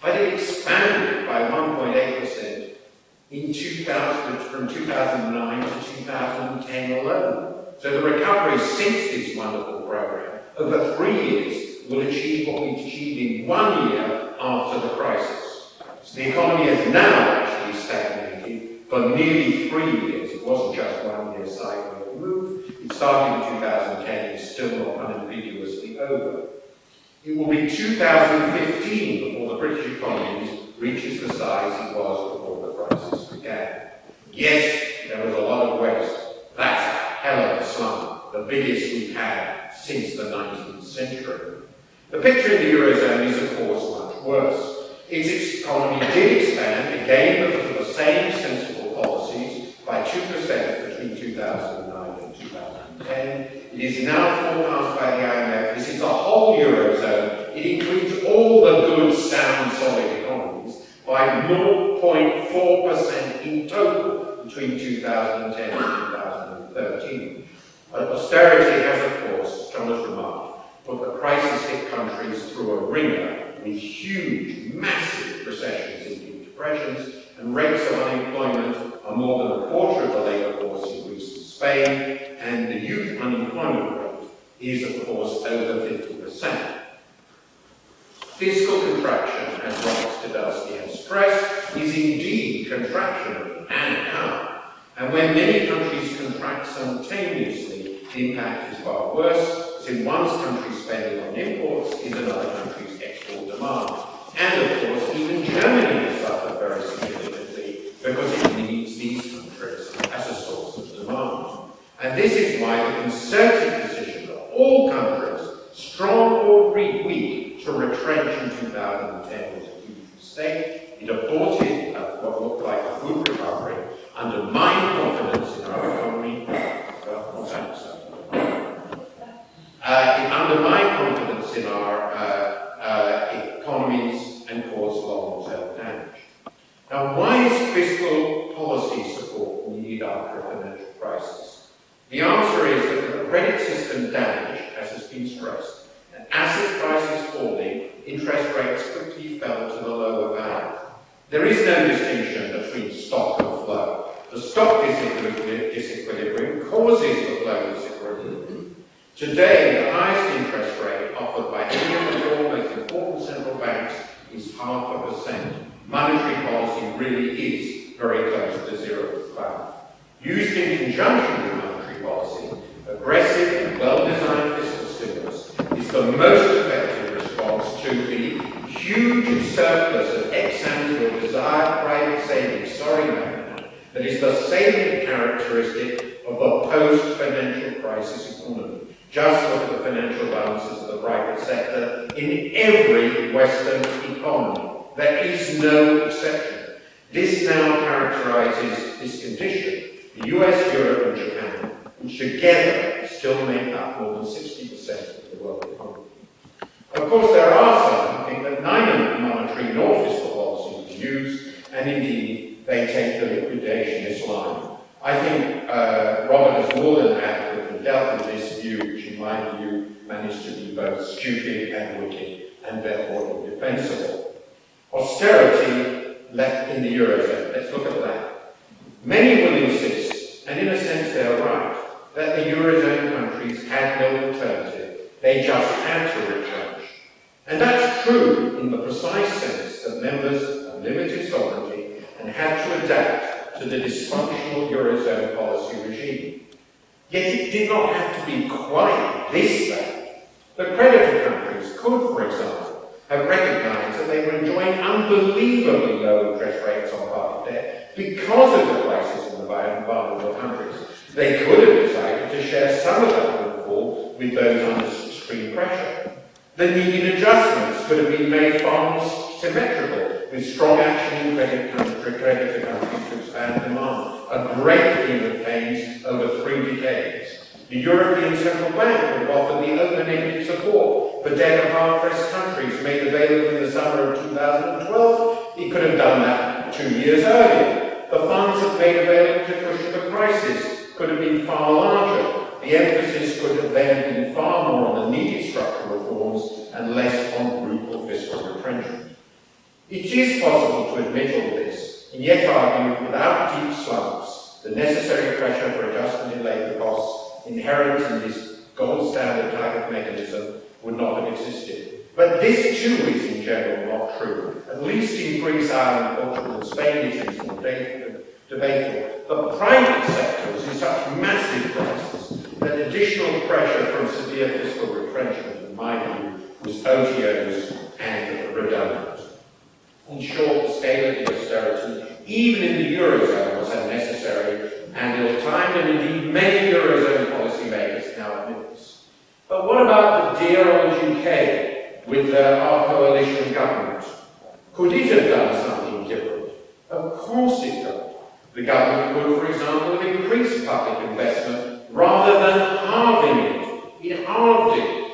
But it expanded by 1.8% in 2000, from 2009 to 2010 alone. So the recovery since this wonderful program over 3 years will achieve what we achieved in 1 year after the crisis. So the economy has now actually stagnated for nearly 3 years. It wasn't just 1 year sideways move. It started in 2010 and is still not unambiguously over. It will be 2015 before the British economy reaches the size it was before the crisis began. Yes, there was a lot of waste. That's a hell of a slump, the biggest we've had since the 19th century. The picture in the Eurozone is, of course, much worse. Its economy did expand, again because of the same sensible policies, by 2% between 2009 and 2010. It is now forecast by the IMF, this is the whole Eurozone, it includes all the good, sound, solid economies, by 0.4% in total between 2010 and 2013. But austerity has, of course, John has remarked, put the crisis-hit countries through a ringer with huge, massive recessions and deep depressions, and rates of unemployment are more than a quarter of the labour force in Greece and Spain, and the youth unemployment rate is, of course, over 50%. Fiscal contraction, as Robert Skidelsky has stressed, is indeed contractionary and how. And when many countries contract simultaneously, the impact is far worse, as in one country's spending on imports is another country's export demand. And of course, even Germany has suffered very significantly because it needs these countries as a source of demand. And this is why the concerted position all countries, strong or weak, to retrench in 2010 was a huge mistake. It aborted what looked like a good recovery, undermined confidence in our economy. It undermined confidence in our economies and caused long-term damage. Now, why is fiscal policy support needed after a financial crisis? The answer is that the credit system damage, as has been stressed, and asset prices falling, interest rates quickly fell to the lower value. There is no distinction between stock and flow. The stock disequilibrium causes the flow disequilibrium. Today, the highest interest rate offered by any of the four most important central banks is 0.5%. Monetary policy really is very close to zero bound. Used in conjunction with monetary policy, aggressive and well-designed fiscal stimulus is the most effective response to the huge surplus of ex-ante or desired private savings, Meghnad, that is the salient characteristic of a post-financial crisis economy. Just look at the financial balances of the private sector in every Western economy. There is no exception. This now characterizes this condition. The US, Europe, and Japan, which together still make up more than 60% of the world economy. Of course, there are some who think that neither monetary nor fiscal policy is used, and indeed, they take the liquidationist line. I think Robert has more than adequately dealt with this view, which in my view managed to be both stupid and wicked, and therefore indefensible. Austerity left in the Eurozone. Let's look at that. Many will insist, and in a sense they are right, that the Eurozone countries had no alternative. They just had to retrench. And that's true in the precise sense that members have limited sovereignty and had to adapt to the dysfunctional Eurozone policy regime. Yet it did not have to be quite this bad. The creditor countries could, for example, have recognised that they were enjoying unbelievably low interest rates on public debt because of the crisis in the vulnerable countries. They could have decided to share some of that windfall with those under extreme pressure. The needed adjustments could have been made far more symmetrical, with strong action in creditor countries to expand demand, a great deal of pains over 3 decades. The European Central Bank would have offered the open-ended support for debt of hard-pressed countries made available in the summer of 2012. It could have done that 2 years earlier. The funds that made available to cushion the crisis could have been far larger. The emphasis could have then been far more on the needed structural reforms and less on brutal fiscal retrenchment. It is possible to admit all this, and yet argue without deep slumps, the necessary pressure for adjustment in labour costs inherent in this gold standard type of mechanism would not have existed. But this too is in general not true. At least in Greece, Ireland, Portugal and Spain it is more debatable. The private sector was in such massive crisis that additional pressure from severe fiscal retrenchment, in my view, was odious and redundant. In short, the scale of the austerity, even in the Eurozone, was unnecessary and ill-timed, and indeed many Eurozone policymakers now admit this. But what about the dear old UK with our coalition government? Could it have done something different? Of course it could. The government could, for example, have increased public investment rather than halving it. It halved it,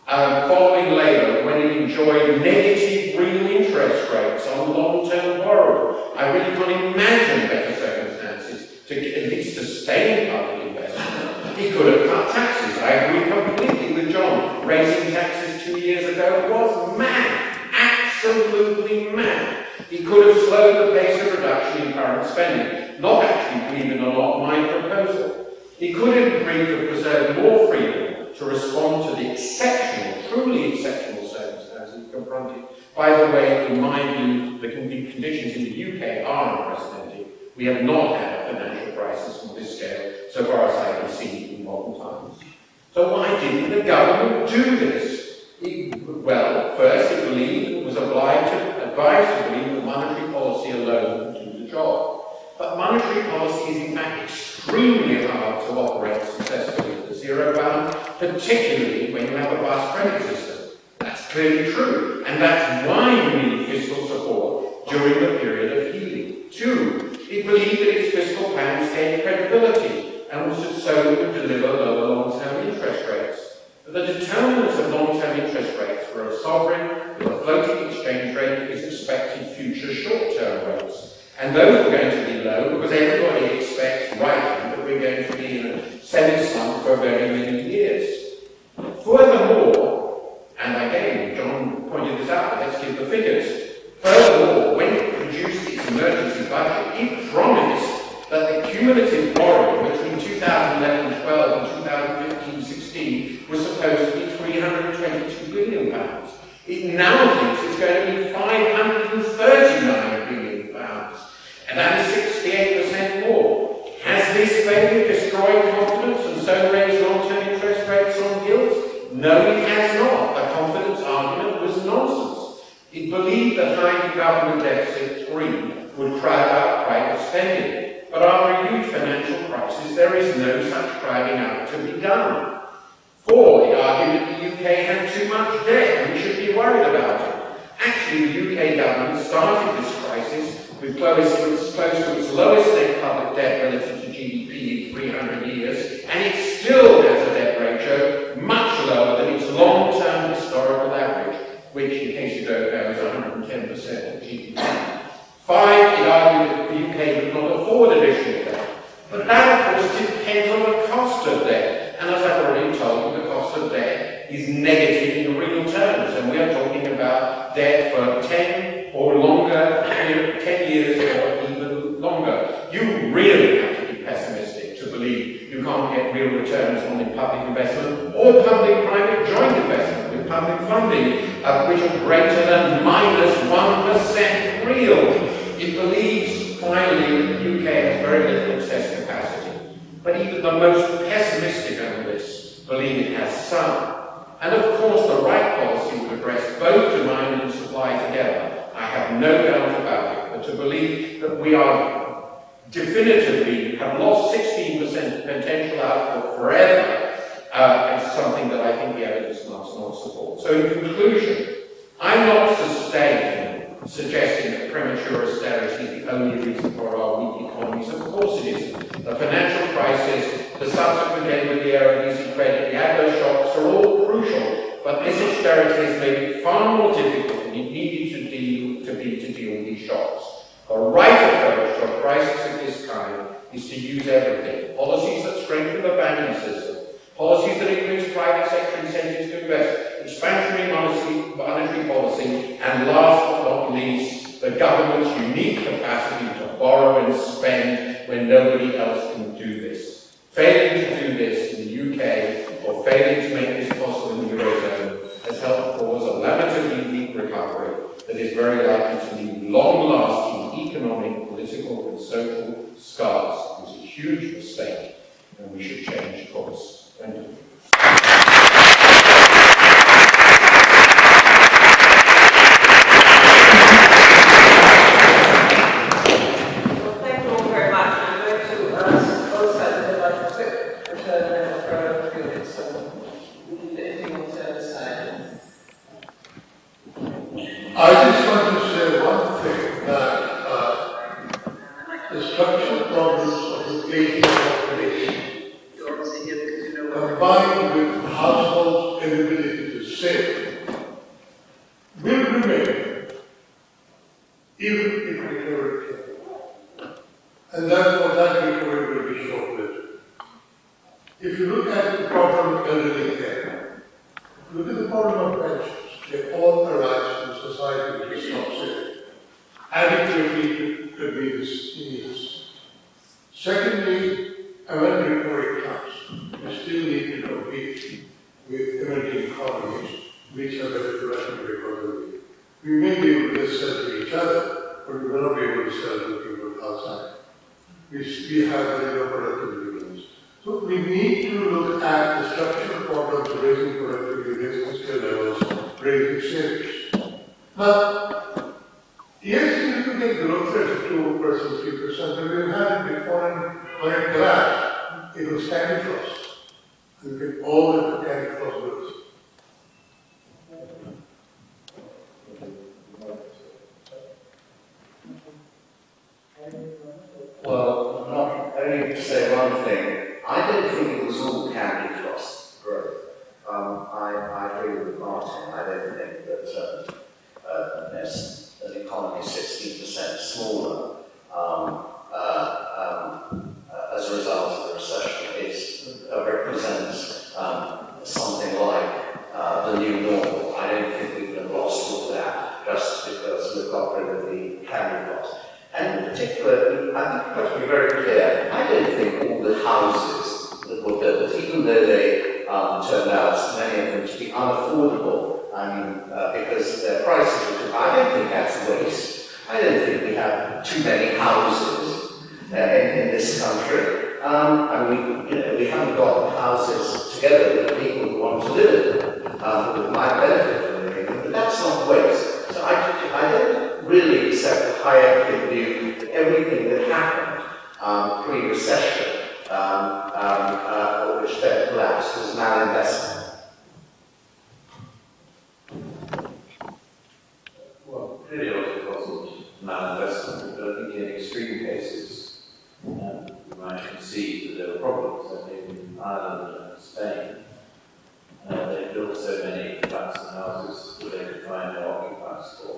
following Labour when it enjoyed negative real interest rates on long-term borrowing. I really can't imagine better circumstances to at least sustain public investment. He could have cut taxes. I agree completely with John. Raising taxes 2 years ago was mad. Absolutely mad. He could have slowed the pace of reduction in current spending. Not actually, believe it or not, my proposal. He could have agreed to preserve more freedom to respond to the exceptional, truly exceptional circumstances confronted. By the way, in my view, the conditions in the UK are unprecedented. We have not had a financial crisis on this scale, so far as I can see, in modern times. So why didn't the government do this? Well, first, it was advised to believe that monetary policy alone would do the job. But monetary policy is in fact extremely hard to operate successfully at the zero bound, particularly when you have a vast credit system. That's clearly true, and that's why you need fiscal support during the period of healing. 2, it believed that its fiscal plans gained credibility and so would deliver lower long-term interest rates. But the determinants of long-term interest rates for a sovereign with a floating exchange rate is expected future short-term rates. And those are going to be low because everybody expects rightly that we're going to be in a semi-slump for very many years. Furthermore, and again, John pointed this out, but let's give the figures. Furthermore, when it produced its emergency budget, it promised that the cumulative borrowing between 2011-12 and 2015-16 was supposed to be £322 billion. It now thinks it's going to be £539 billion, and that is 68% more. Has this failure destroyed confidence and so raised long-term interest rates on gilts? No, it has not. The confidence argument was nonsense. It believed that high government deficit 3 would crowd out private spending. But after a huge financial crisis, there is no such crowding out to be done. 4, it argued that the UK had too much debt and we should be worried about it. Actually, the UK government started this crisis with close to its lowest net public debt relative to GDP in 300 years, and it still has a debt ratio much lower than its long-term historical average, which, in case you don't know, is 110% of GDP. 5, it argued that the UK could not afford additional debt. But that, of course, depends on the cost of debt. And as I've already told you, the cost of debt is negative in real terms. And we are talking about debt for 10 or longer, 10 years or even longer. You really have to be pessimistic to believe you can't get real returns on the public investment or public-private joint investment with public funding, which are greater than -1% real. It believes, finally, that the UK has very little excess capacity. But even the most pessimistic analysts believe it has some. And of course, the right policy would address both demand and supply together. I have no doubt about it. But to believe that we are definitively have lost 16% potential output forever is something that I think the evidence must not support. So in conclusion, I'm not suggesting that premature austerity is the only reason for our weak economies. Of course it isn't. The financial crisis, the subsequent end of the era of easy credit, the adverse shocks are all crucial, but this austerity has made it far more difficult than it needed to deal with these shocks. The right approach to a crisis of this kind is to use everything. Policies that strengthen the banking system, policies that increase private sector incentives to invest, expansionary monetary policy, and last but not least, the government's unique capacity to borrow and spend when nobody else can do this. Failing to do this in the UK, or failing to make this possible in the Eurozone, has helped cause a lamentably weak recovery that is very likely to leave long-lasting economic, political, and social scars. It was a huge mistake, and we should change course. Thank you. I just want to say one thing, that the structural problems of the aging population, combined with households' inability to save, will remain, even if recovery can. And therefore that recovery will be short-lived. If you look at the problem of elderly care, if you look at the problem of pensions, they all arise from society which is not saving adequately to meet its needs. Secondly, and when recovery comes, we still need to compete with emerging economies which have a different recovery. We may be able to sell to each other, but we will not be able to sell to people outside. We have very low productivity levels. So we need to look at the structural problems of raising productivity, raising skill levels, raising savings. Now, yes, you can get growth rate of 2%, 3%, but we've had it before, and when it collapsed, it was candy frost. and get all the organic phosphorus. Well, not only to say one thing, I don't think it was all candy floss growth. I agree with Martin. I don't think that there's an economy 16% smaller as a result of the recession represents something like the new normal. I don't think we can have lost all that just because we've got rid of the candy floss. And in particular, I think we have to be very clear, I don't think all the houses that were built, even though they turned out, many of them, to be unaffordable, because their prices were too high, I don't think that's waste. I don't think we have too many houses in this country. We haven't got houses together with people who want to live in them, who might benefit from living in them, but that's not waste. So I don't really accept the hierarchy view that everything that happened pre-recession, which then collapsed, was malinvestment. Well, clearly also wasn't malinvestment, but I think in extreme cases, you might concede that there were problems. I think in Ireland and Spain, they built so many flats and houses that they could find no occupiers for.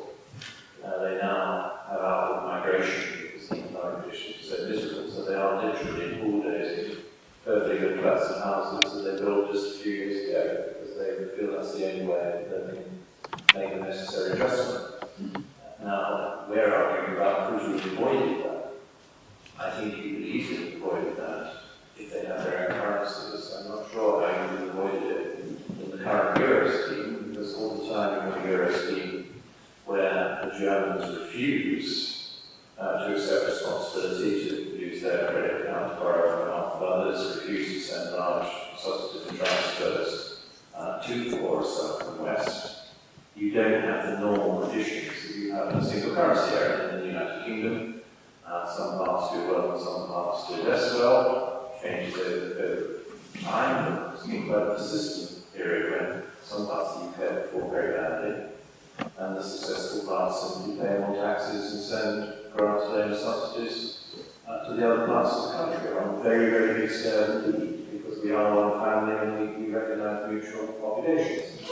They now have outward migration because the economic conditions are so difficult, so they are literally bulldozing perfectly good flats and houses that they built just a few years ago because they feel that's the only way that they can make the necessary adjustment. Now, we're arguing about could you have avoided that? I think you could easily have avoided that if they had their own currencies. I'm not sure how you would have avoided it in the current Euro scheme, because all the time you have a Euro scheme where the Germans refuse to accept responsibility to use their credit account to borrow on behalf of others, refuse to send large subsidies and transfers to the poorer south and west. You don't have the normal conditions that you have in a single currency area in the United Kingdom. Some parts do well and some parts do less well. Changes over time, but it's been quite a persistent period when some parts of the UK perform very badly. And the successful parts simply pay more taxes and send grant loan subsidies to the other parts of the country on a very, very big scale indeed, because we are one family and we recognise mutual obligations.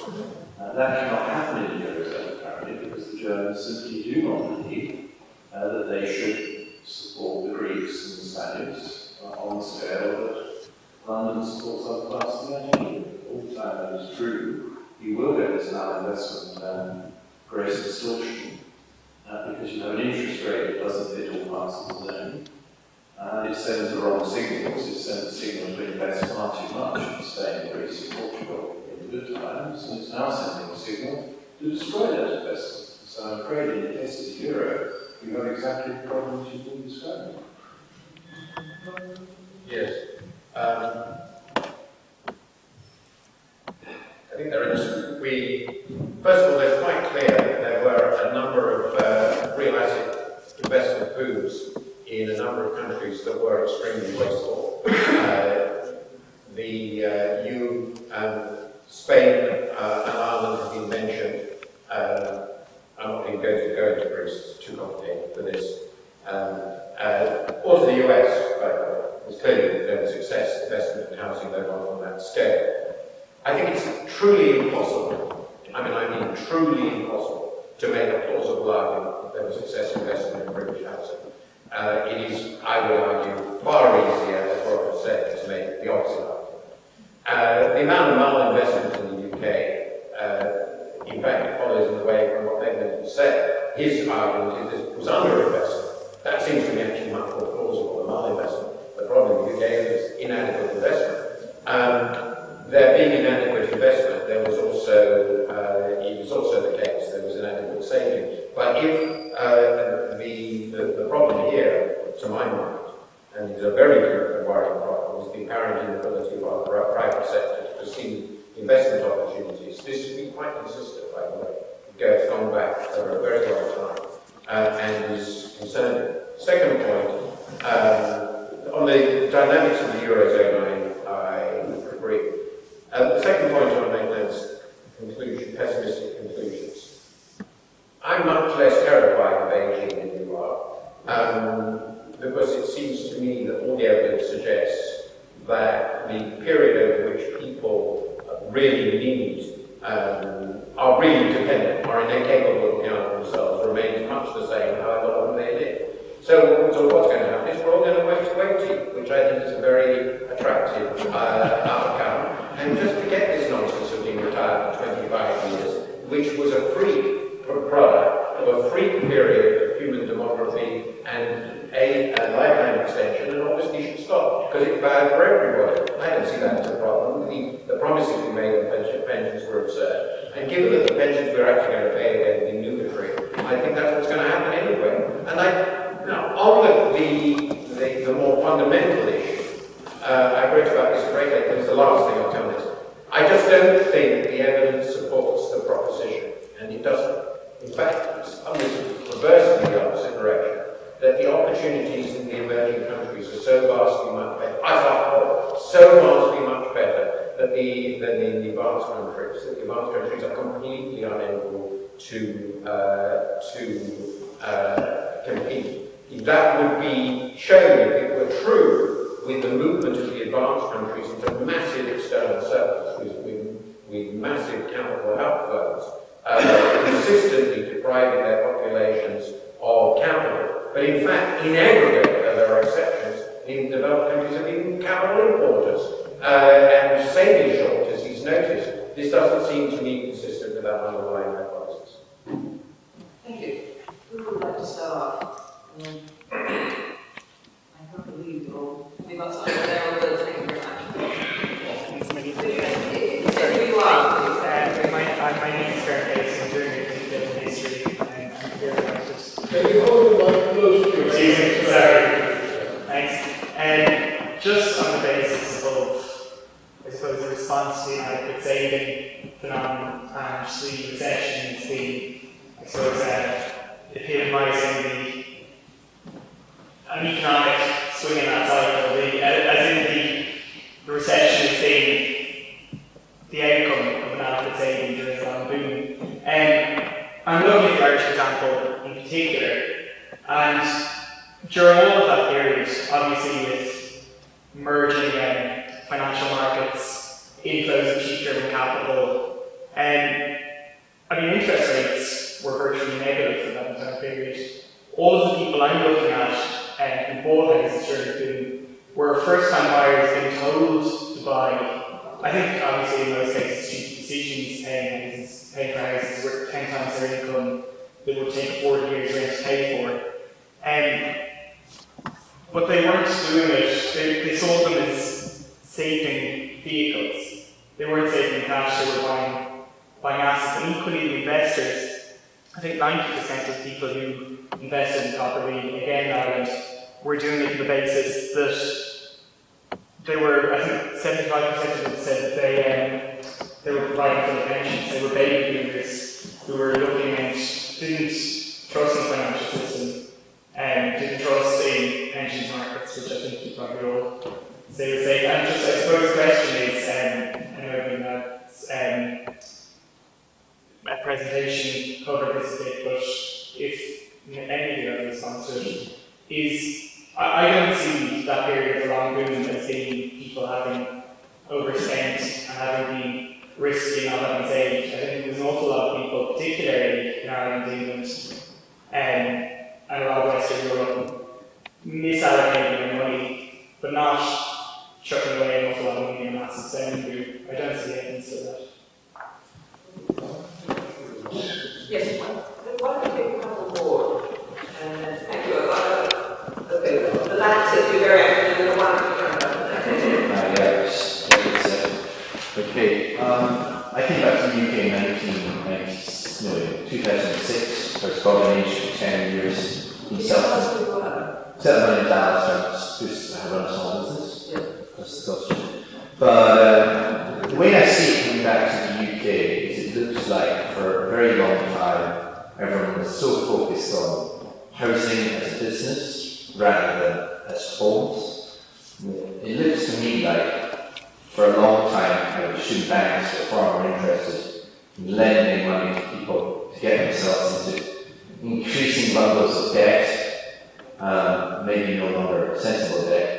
That cannot happen in the Eurozone apparently, because the Germans simply do not believe that they should support the Greeks and the Spaniards on the scale that London supports other parts of the United Kingdom. All the time that is true, you will get this malinvestment and gross distortion because you have an interest rate that doesn't fit all parts of the zone. And it sends the wrong signals. It sends a signal to invest far too much in Spain, Greece, and Portugal in good times, and it's now sending a signal to destroy that investment. So I'm afraid in the case of the euro, you have exactly the problems you've been describing. Yes. I think there is. First of all, it's quite clear that there were a number of real asset investment booms in a number of countries that were extremely wasteful. Spain and Ireland have been mentioned. I'm not going to go into Greece, it's too complicated for this. Also the US, was clearly there was success investment in housing going on that scale. I think it's truly impossible, I mean truly impossible, to make a plausible argument that there was excess investment in British housing. It is, I would argue, far easier, as Robert said, to make the opposite argument. The amount of malinvestment in the UK, in fact, follows in the way from what Meghnad said. His argument is that it was underinvestment. That seems to me actually much more plausible than malinvestment. The problem in the UK is inadequate investment. There being inadequate investment, there was also, it was also the case, there was inadequate saving. But if the problem here, to my mind, and it's a very worrying problem, is the apparent inability of our private sector to perceive investment opportunities. This has been quite consistent, by the way. It's gone back over a very long time and is concerning. Second point, on the dynamics of the Eurozone, I agree. conclusions. I'm much less terrified of Beijing than you are, because it seems to me that all the evidence suggests that the period over which people really need, are really dependent, are incapable of looking after themselves, remains much the same however long they live. So what's going to happen is we're all going to wait to 80, which I think is a very attractive outcome. And just forget this nonsense of being retired for 25 years, which was a free product of a free period of human demography and a lifetime extension, and obviously should stop, because it's bad for everybody. I don't see that as a problem. The promises we made on pensions were absurd. And given that the pensions we're actually going to pay again will be nugatory, I think that's what's going to happen anyway. And on the more fundamental issue, I've read about this great length, and it's the last thing I'll tell this. I just don't think the evidence supports the proposition, and it doesn't. In fact, it's reversing the opposite direction, that the opportunities in the emerging countries are so vastly much better, as a whole, so vastly much better than in the advanced countries, that the advanced countries are completely unable to compete. That would be shown, if it were true, with the movement of the advanced countries into massive external surplus, with massive capital outflows, consistently depriving their populations of capital. But in fact, in aggregate, there are exceptions, in developed countries have been capital importers and saving shortages. He's noticed this doesn't seem to me consistent with that underlying hypothesis. Thank you. Who would like to start off? I can't believe we've got something there on the thank you very much. Who you are, please. My name is Fairface. I'm doing a history, and I'm very excited. Can you hold the mic close to your Excuse me, sorry. Thanks. Just on the basis of, I suppose, the response to the inadequate saving phenomenon and the recession is the, I suppose, epitomising an economic swing in that cycle, as in the recession is being the outcome of an adequate saving during the long boom. I'm looking at the Irish example in particular, and during all of that period, obviously with merging financial markets, inflows of cheap German capital, interest rates were virtually negative for that entire period. All of the people I'm looking at who bought houses during the boom were first-time buyers being told to buy. I think obviously in most cases stupid decisions, paying for houses were 10 times their income that would take 40 years rent to pay for. But they weren't doing it, they sold them as saving vehicles. They weren't saving cash, they were buying assets. And equally the investors, I think 90% of people who invested in property, again in Ireland, were doing it on the basis that they were, I think 75% of them said that they were providing for the pensions. They were baby boomers who were looking and didn't trust in the financial system and didn't trust in pensions markets, which I think you probably all say the same. And just, I suppose the question is, I know that presentation covered this a bit, but if any of you have a response to it, is I don't see that period of the long boom as being people having overspent and having been risky and not having saved. I think there's an awful lot of people, particularly in Ireland, England, and a lot of Western Europe, misallocating their money, but not chucking away an awful lot of money in a massive spending boom. I don't see evidence of that. Yes, why don't you come on board? And thank you. Okay, the last said you're very active in the one. Yes, okay. I came back to the UK in 2006. I was about an age of 10 years. Settled in Dallas, just I run a small business. Yeah. That's the question. But the way I see it coming back to the UK is it looks like for a very long time everyone was so focused on housing as a business rather than as homes. It looks to me like for a long time, student banks were far more interested lending money to people to get themselves into increasing bundles of debt, maybe no longer sensible debt,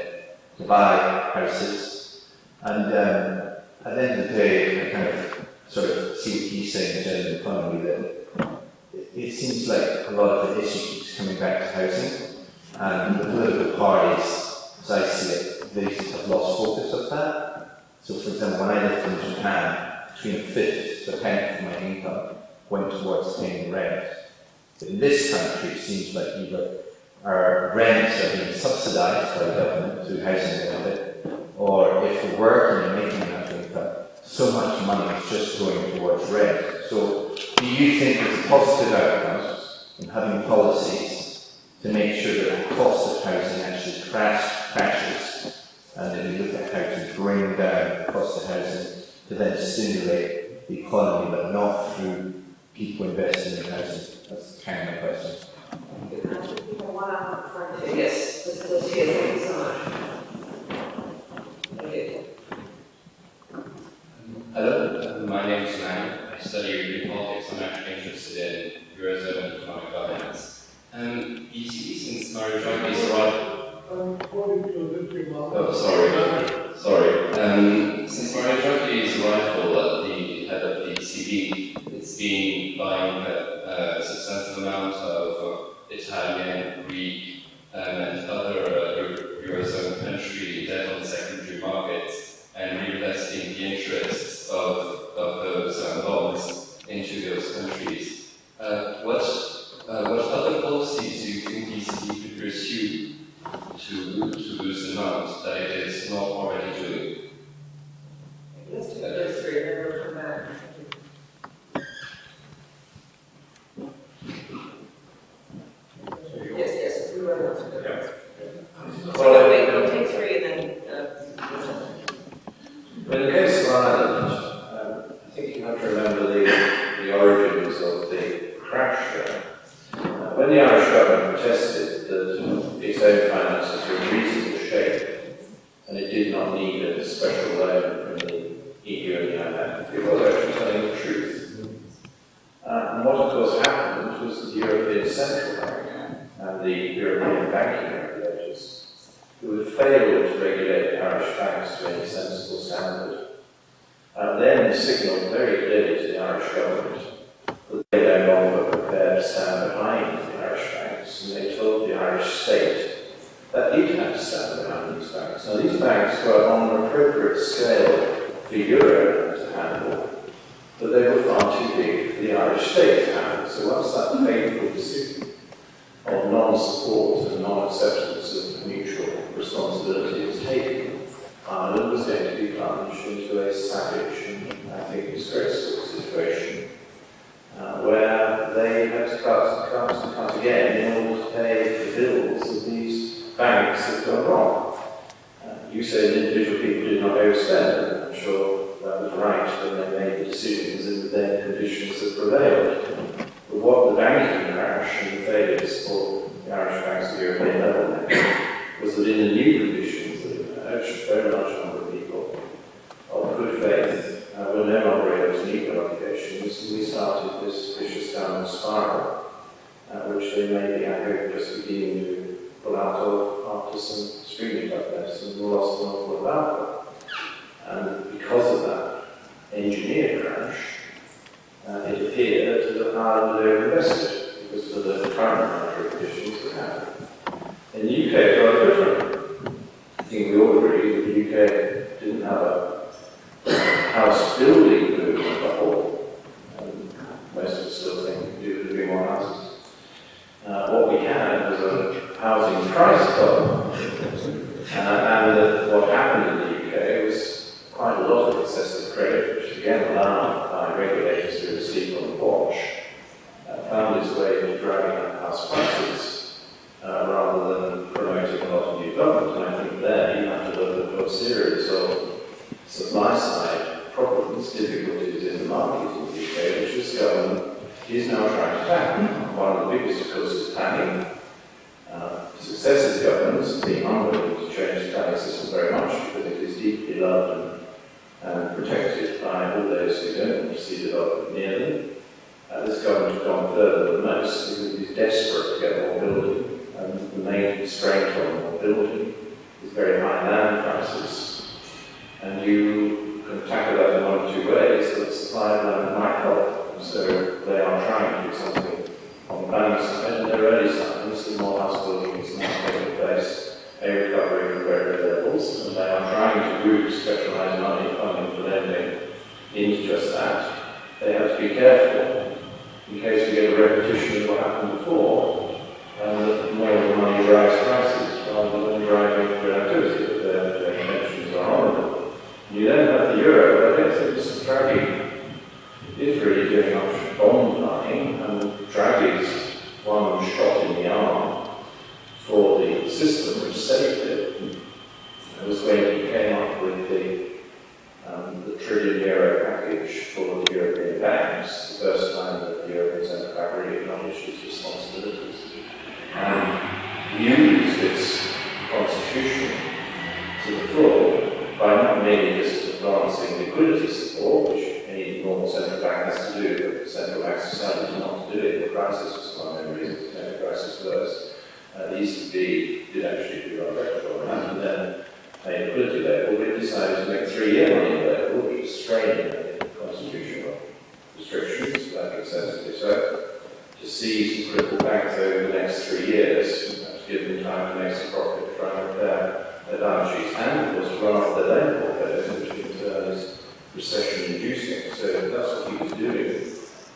to buy houses. And at the end of the day, I kind of sort of see what he's saying in general economy, that it seems like a lot of the issue keeps coming back to housing, and the political parties, as I see it, they have lost focus of that. So, for example, when I lived in Japan, between a fifth to a tenth of my income went towards paying rent. But in this country, it seems like either our rents are being subsidised by the government through housing benefit, or if we're working and making enough income, so much money is just going towards rent. So, do you think there's a positive outcome in having policies to make sure that the cost of housing actually crashes, and then we look at how to bring down the cost of housing to then stimulate the economy, but not through people investing in housing? That's kind of my question. Yes, let's hear. Thank you so much. Okay. Hello, my name is Man. I study European politics. I'm actually interested in Eurozone and economic governance. ECB, since Mario Draghi's arrival. Since Mario Draghi's arrival at the head of the ECB, it's been buying a substantial amount of Italian, Greek, and other Eurozone country debt on the secondary markets, and reinvesting the interests of those bonds into those countries. What other policies do you think the ECB could pursue to boost the amount that it is not already doing? Let's do those three, and then we'll come back. Yes, we were not to go. Well, We'll take three and then. in the case of Ireland, I think you have to remember the origins of the crash there. When the Irish government protested that its own finances were in reasonable shape and it did not need a special loan from the EU and the IMF, it was actually telling the truth. And what, of course, happened was that the European Central Bank and the European banking regulators, who had failed to regulate Irish banks to any sensible standard, then signalled very clearly to the Irish government that they no longer prepared to stand behind the Irish banks, and they told the Irish state that it had to stand behind these banks. Now, these banks were on an appropriate scale for Europe to handle, but they were far too big for the Irish state to handle. So once that fateful decision of non-support and non-acceptance of mutual responsibility was taken, Ireland was going to be plunged into a savage and, I think, disgraceful situation where they had to cut again in order to pay the bills of these banks that had gone wrong. You say that individual people did not overspend, and I'm sure that was right when they made the decisions and the then conditions that prevailed. But what the banking crash and the failures for the Irish banks at the European level was that in the new conditions that emerged, a very large number of people of good faith were no longer able to meet their obligations, and we started this vicious downward spiral, which they may be, I hope, just beginning to pull out of after some extremely tough lessons and lost an awful lot about them. And because of that engineer crash, it appeared that Ireland had overinvested because of the current market conditions that happened. In the UK, it's rather different. I think we all agree that the UK didn't have a house building boom at the whole. Most of us still think we could do with a few more houses. What we had was a housing price bubble. And what happened in the UK was quite a lot of excessive credit, which again allowed by regulators who were asleep on the watch, found its way into driving up house prices rather than promoting a lot of new development. And I think there you have to look at a series of supply side problems, difficulties in the market in the UK, which this government is now trying to tackle. One of the biggest, of course, is planning. Successive governments being unwilling to change the planning system very much because it is deeply loved and protected by all those who don't want to see development near So they are trying to do something on the planning side, and there are early signs that more house building is now taking place, a recovery from very low levels, and they are trying to do specialised money funding for lending into just that. They have to be careful in case we get a repetition of what happened before, and that more of the money drives prices rather than driving productivity. Their intentions are honourable. You then have the euro, but I don't think Mr. Draghi is really doing much bond buying, and Draghi's one shot in the arm for the system which saved it. It was when he came up with the €1 trillion package for the European banks, the first time that the European Central Bank really acknowledged its responsibilities, and used its constitution to the full by not merely just advancing liquidity support, which any normal central bank has to do, but the central banks decided not to do it. The crisis was one of the reasons the crisis was. The ECB did actually do our record on that, and then a liquidity label, we decided to make 3-year money label, which was straining the constitutional restrictions, that makes sense to do so, to seize and cripple banks over the next 3 years, and to give them time to make some profit from their balance sheets, and of course run off their loan portfolios, which in turn is recession-inducing. So that's what he was doing.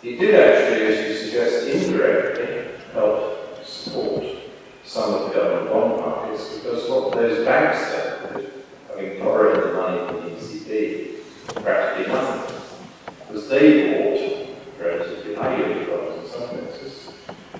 He did actually, as you suggest, indirectly help support some of the government bond markets, because what those banks did, having borrowed the money from the ECB, practically nothing, because they bought relatively high-yield bonds in some cases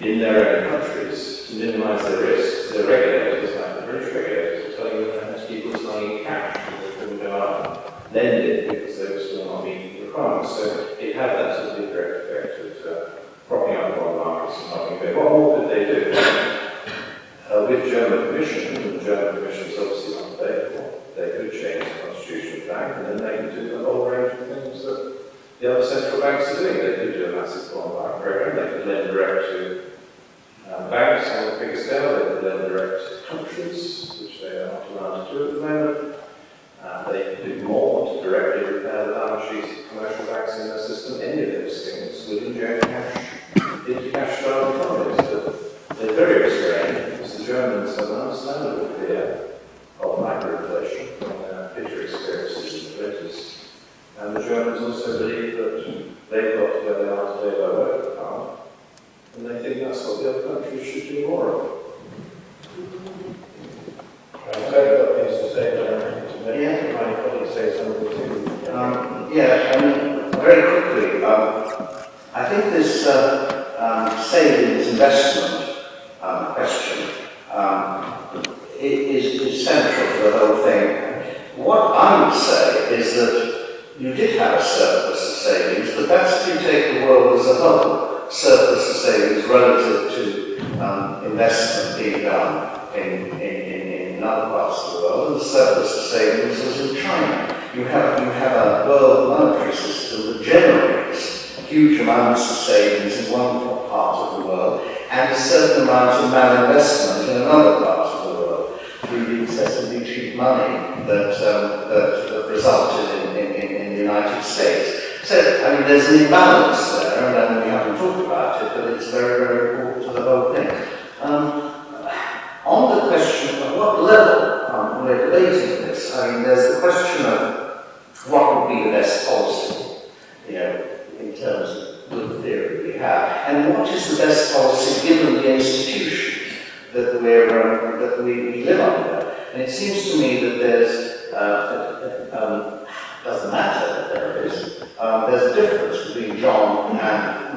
in their own countries to minimise their risks. Their regulators, like the British regulators, were telling them they had to keep this money in cash, and they couldn't go out and lend it because they were still not meeting the requirements. So it had that sort of indirect effect of propping up the bond markets and helping them. What more could they do? With German permission, and the German permission is obviously not available, they could change the constitution of the bank, and then they could do a whole range of things that the other central banks are doing. They could do a massive bond buying program, they could lend direct to banks on a bigger scale, they could lend direct to countries, which they are not allowed to do at the moment. They could do more to directly repair the balance sheets of commercial banks in their system. Any of those things would inject cash into cash-starved economies. But they're very restrained, because the Germans have an understandable fear of hyperinflation from their bitter experiences in the 20s. And the Germans also believe that they've got to where they are today by working power, and they think that's what the other countries should do more of. I've got things to say, but I think to make my colleagues say something too. Very quickly, I think this savings investment question is central to the whole thing. What I would say is that you did have a surplus of savings, but that's if you take the world as a whole. Surplus of savings relative to investment being done in other parts of the world, and the surplus of savings is in China. You have a world monetary system that generates huge amounts of savings in one part of the world, and a certain amount of malinvestment in another part of the world through the excessively cheap money that resulted in the United States. So, there's an imbalance there, and we haven't talked about it, but it's very, very important to the whole thing. On the question of what level we're debating this, there's the question of what would be the best policy, in terms of good theory we have, and what is the best policy given the institutions that we live under. And it seems to me that there's, doesn't matter that there's a difference between John and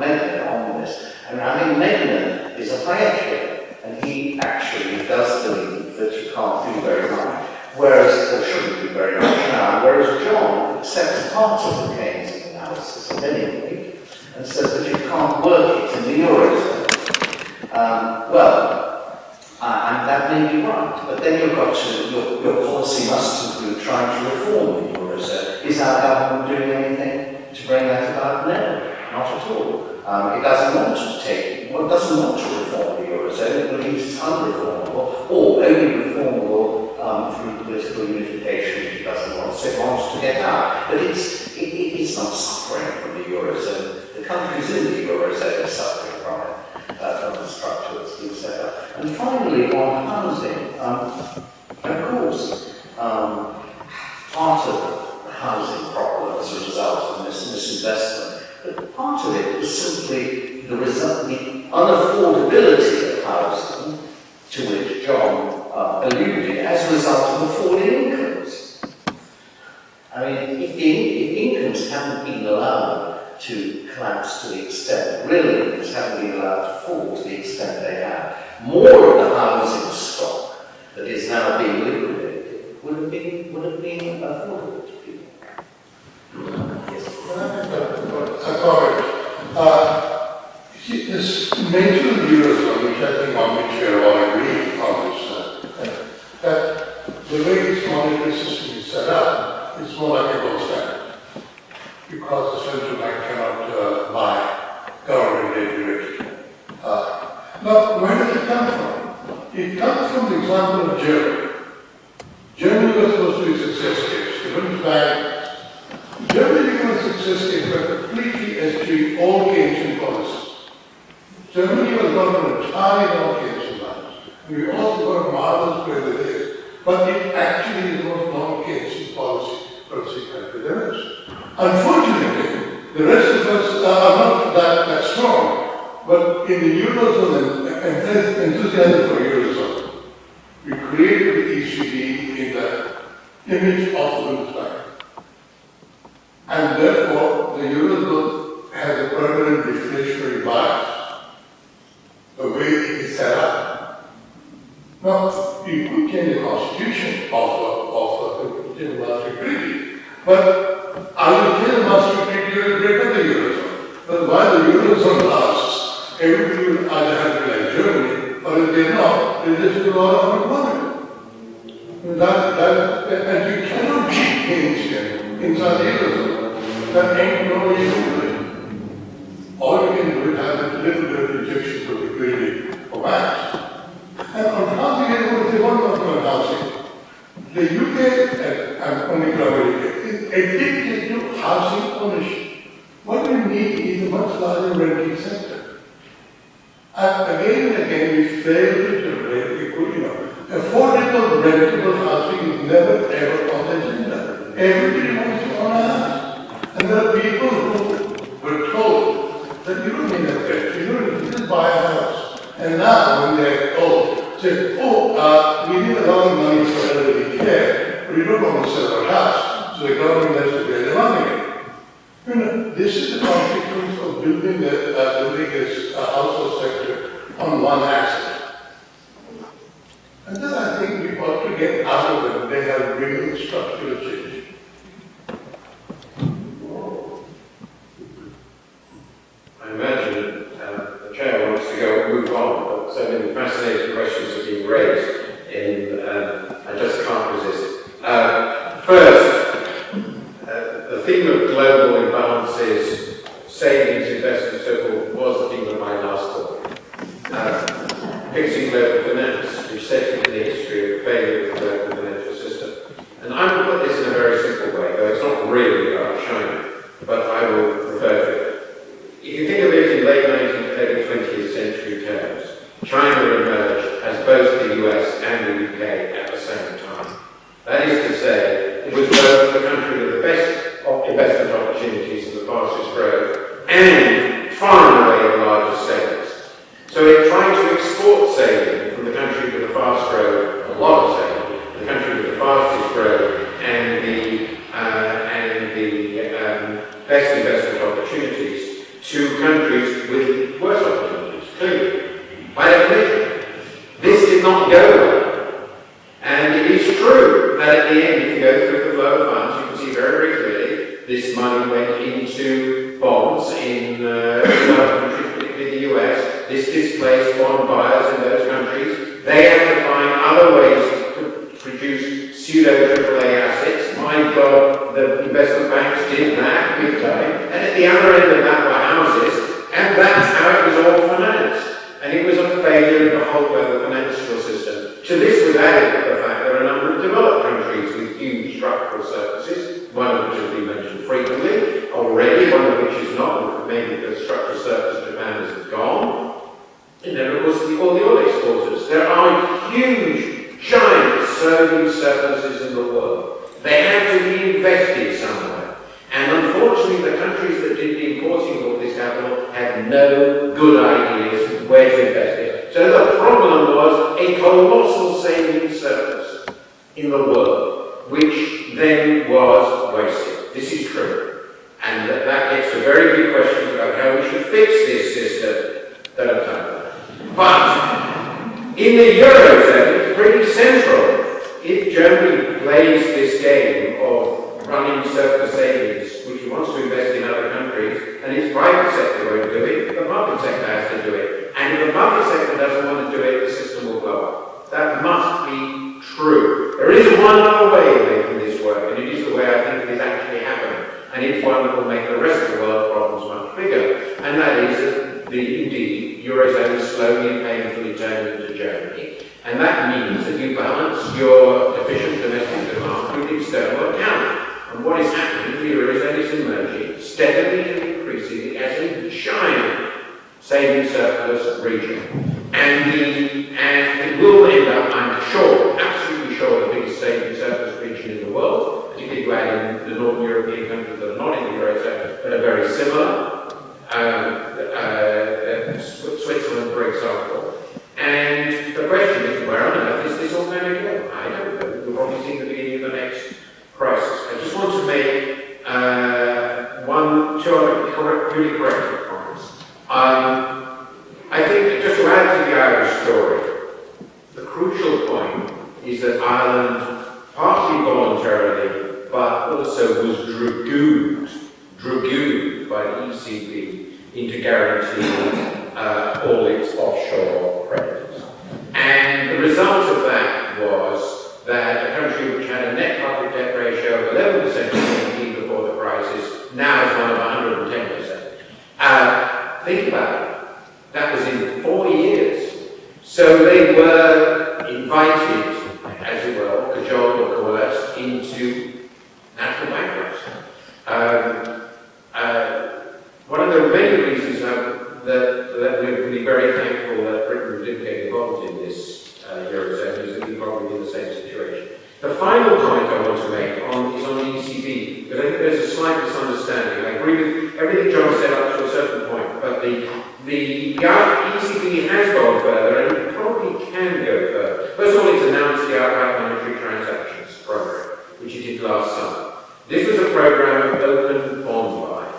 Meghnad on this. Meghnad is a Hayetian, and he actually does believe that you can't do very much, or shouldn't do very much now, whereas John accepts part of the Keynesian analysis of anyway, and says that you can't work it in the Eurozone. And that may be right, but then your policy must include trying to reform the Eurozone. Is our government doing anything to bring that about? No, not at all. It doesn't want to reform the Eurozone. It believes it's unreformable, or only reformable through political unification, which it doesn't want. So it wants to get out. But it's not suffering from the Eurozone. The countries part of it was simply the result, the unaffordability of housing, to which John alluded, as a result of the falling incomes. I mean, if incomes hadn't been allowed to collapse to the extent, real incomes hadn't been allowed to fall to the extent they have, more of the housing stock that is now being liquidated would have been affordable to people. Yes. A comment. This mental Eurozone, which I think on which we are all agreeing on this, that the way this monetary system is set up is more like a gold standard, because the central bank cannot buy government debt directly. Now, where does it come from? It comes from the example of Germany. Germany was supposed to be a success case. The Bundesbank, Germany became a success case by completely eschewing all Keynesian policies. Germany was not an entirely non-Keynesian line. We also got a marvelous way with it. But it actually is the most non-Keynesian policy country there is. Unfortunately, the rest of us are not that strong. But in the Eurozone and enthusiasm for Eurozone, we created the ECB in the image of the Bundesbank. And therefore, the Eurozone has a permanent deflationary bias, the way it is set up. Now, you could change the constitution of the Maastricht Treaty, but I will change the Maastricht Treaty to break up the Eurozone. But while the Eurozone lasts, everybody will either have to be like Germany, or if they're not, they'll just do a lot of unemployment. And you cannot keep Keynesian inside the Eurozone. That ain't no way you can do it. All you can do is have a little bit of injections of liquidity for banks. And on housing, everyone say one more thing on housing. The UK, and I'm only covering UK, is addicted to housing ownership. What we need is a much larger renting sector. And again, we fail to generate affordable rentable housing is never ever on the agenda. Everybody wants to own a house. And there are people who were told that you don't need a rent, you don't need to just buy a house. And now when they're old, say, we need a lot of money for elderly care, but we don't want to sell our house, so the government has to pay the money. This is the consequence of building this household sector on one asset. And then I think we ought to get out of them. They have real structural change. I imagine the chair wants to move on, but so many fascinating questions are being raised, I just can't resist. First, the theme of global imbalances, savings, investments, so forth, was the theme of my last talk. Fixing global finance, which set in the history of failure of the global financial system. And I will put this in a very simple way, though it's not really about China, but I will refer to it. If you think of it in late 19th, early 20th century terms, China emerged as both the US and the UK at the same time. That is to say, it was both the country with the best investment opportunities and the fastest growth, and far and away the largest savings. So it tried to export saving from the country with the fast growth, a lot of saving, the country with the fastest growth, and the best investment opportunities, to countries with worse opportunities, clearly. By definition, this did not go well. And it is true that at the end, if you go through the flow of funds, you can see very, very clearly this money went into bonds in other countries, particularly the US. This displaced bond buyers in those countries. They had to find other ways to produce pseudo-AAA assets. My God, the investment banks did that big time. And at the other end of that were houses, and that's how it was all financed. And it was a failure of the whole global financial system. To this was added the fact there are a number of developed countries with huge structural surpluses, one of which has been mentioned frequently already, one of which is not, maybe the structural surplus Japan is gone. And then, of course, all the oil exporters. There are huge, giant surpluses in the world. They have to be invested somewhere. And unfortunately, the countries that did the importing of this good ideas, where to invest it. So the problem was a colossal savings surplus in the world, which then was wasted. This is true. And that gets to very big questions about how we should fix this system that I've done. But in the Eurozone, it's pretty central. If Germany plays this game of running surplus savings, which it wants to invest in other countries, and its private sector won't do it, the public sector has to do it. And if the public sector doesn't want to do it, the system will blow up. That must be true. There is one other way of making this work, and it is the way I think it is actually happening. And it's one that will make the rest of the world problems much bigger. And that is that indeed, Eurozone is slowly and painfully turning into Germany. And that means that you balance your efficient domestic demand with the external account. And what is happening, the Eurozone is emerging steadily and increasingly as a giant saving surplus region. And it will end up, I'm sure, absolutely sure, the biggest saving surplus region in the world, particularly if you add in the Northern European countries that are not in the Eurozone, but are very similar. Switzerland, for example. And the question is, where on earth is this all going to go? I don't know. We'll probably see the beginning of the next crisis. I just want to make two other really correct comments. I think, just to add to the Irish story, the crucial point is that Ireland, partly voluntarily, but also was dragooned by the ECB into guaranteeing all its offshore creditors. And the result of that was that a country which had a net public debt ratio of 11% of GDP before the crisis now is one of 110%. Think about it. That was in 4 years. So they were invited, as it were, cajoled or coerced into national bankruptcy. One of the many reasons that we're really very thankful that Britain didn't get involved in this Eurozone is that we're probably in the same situation. The final point I want to make is on the ECB, because I think there's a slight misunderstanding. I agree with everything John said up to a certain point, but the ECB has gone further and it probably can go further. First of all, it's announced the outright monetary transactions program, which it did last summer. This was a program of open bond buying.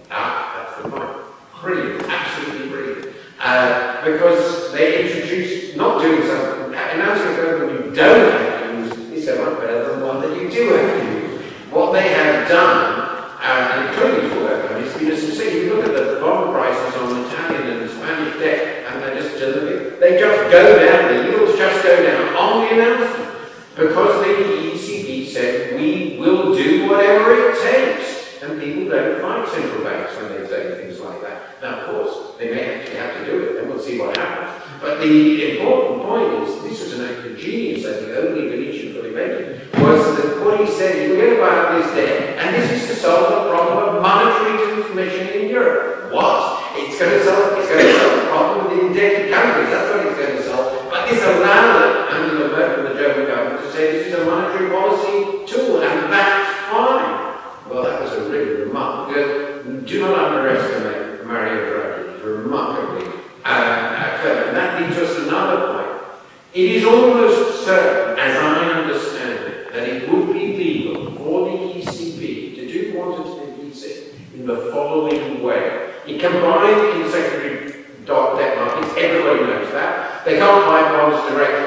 That's the point. Brilliant, absolutely brilliant. Because they introduced, not doing something, announcing a program you don't have to use is so much better than one that you do have to use. What they have done, and it clearly worked, and it's been a success. You look at the bond prices on Italian and Spanish debt, and they just go down, the yields just go down on the announcement. Because the ECB said, we will do whatever it takes. And people don't fight central banks when they say things like that. Now, of course, they may actually have to do it, and we'll see what happens. But the important point is, this was an act of genius that the only Venetian could invented, was that what he said is, we're going to buy up this debt, and this is to solve the problem of monetary transmission in Europe. What? It's going to solve the problem with indebted countries. That's what it's going to solve. But this allowed Angela Merkel, the German government, to say this is a monetary policy tool, and that's fine. Well, that was a really remarkable. Do not underestimate Mario Draghi. He's remarkably clever. And that leads us to another point. It is almost certain, as I understand it, that it would be legal for the ECB to do quantitative easing in the following way. It can buy in the secondary debt markets, everybody knows that. They can't buy bonds directly.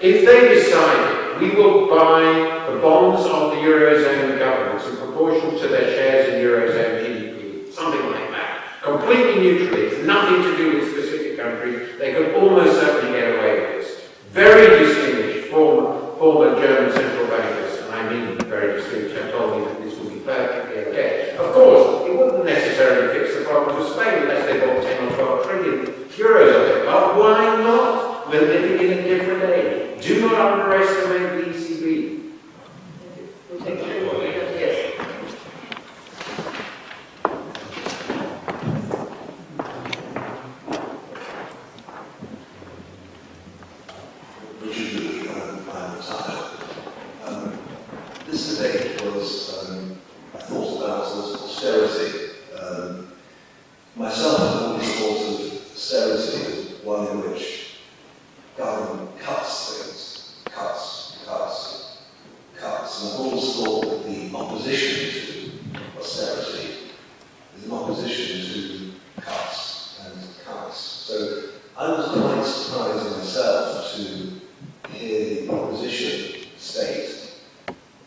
If they decide we will buy the bonds of the Eurozone governments in proportion to their shares in Eurozone GDP, something like that, completely neutrally, it's nothing to do with specific countries, they could almost certainly get away with this. Very distinguished former German central bankers, and I mean very distinguished, have told me that this will be perfectly okay. Of course, it wouldn't necessarily fix the problems of Spain unless they bought 10 or 12 trillion euros of it, but why not? We're living in a different age. Do not underestimate the ECB. Yes. This debate was, I thought about as austerity. Myself, opposition to cuts and cuts. So I was quite surprised myself to hear the opposition state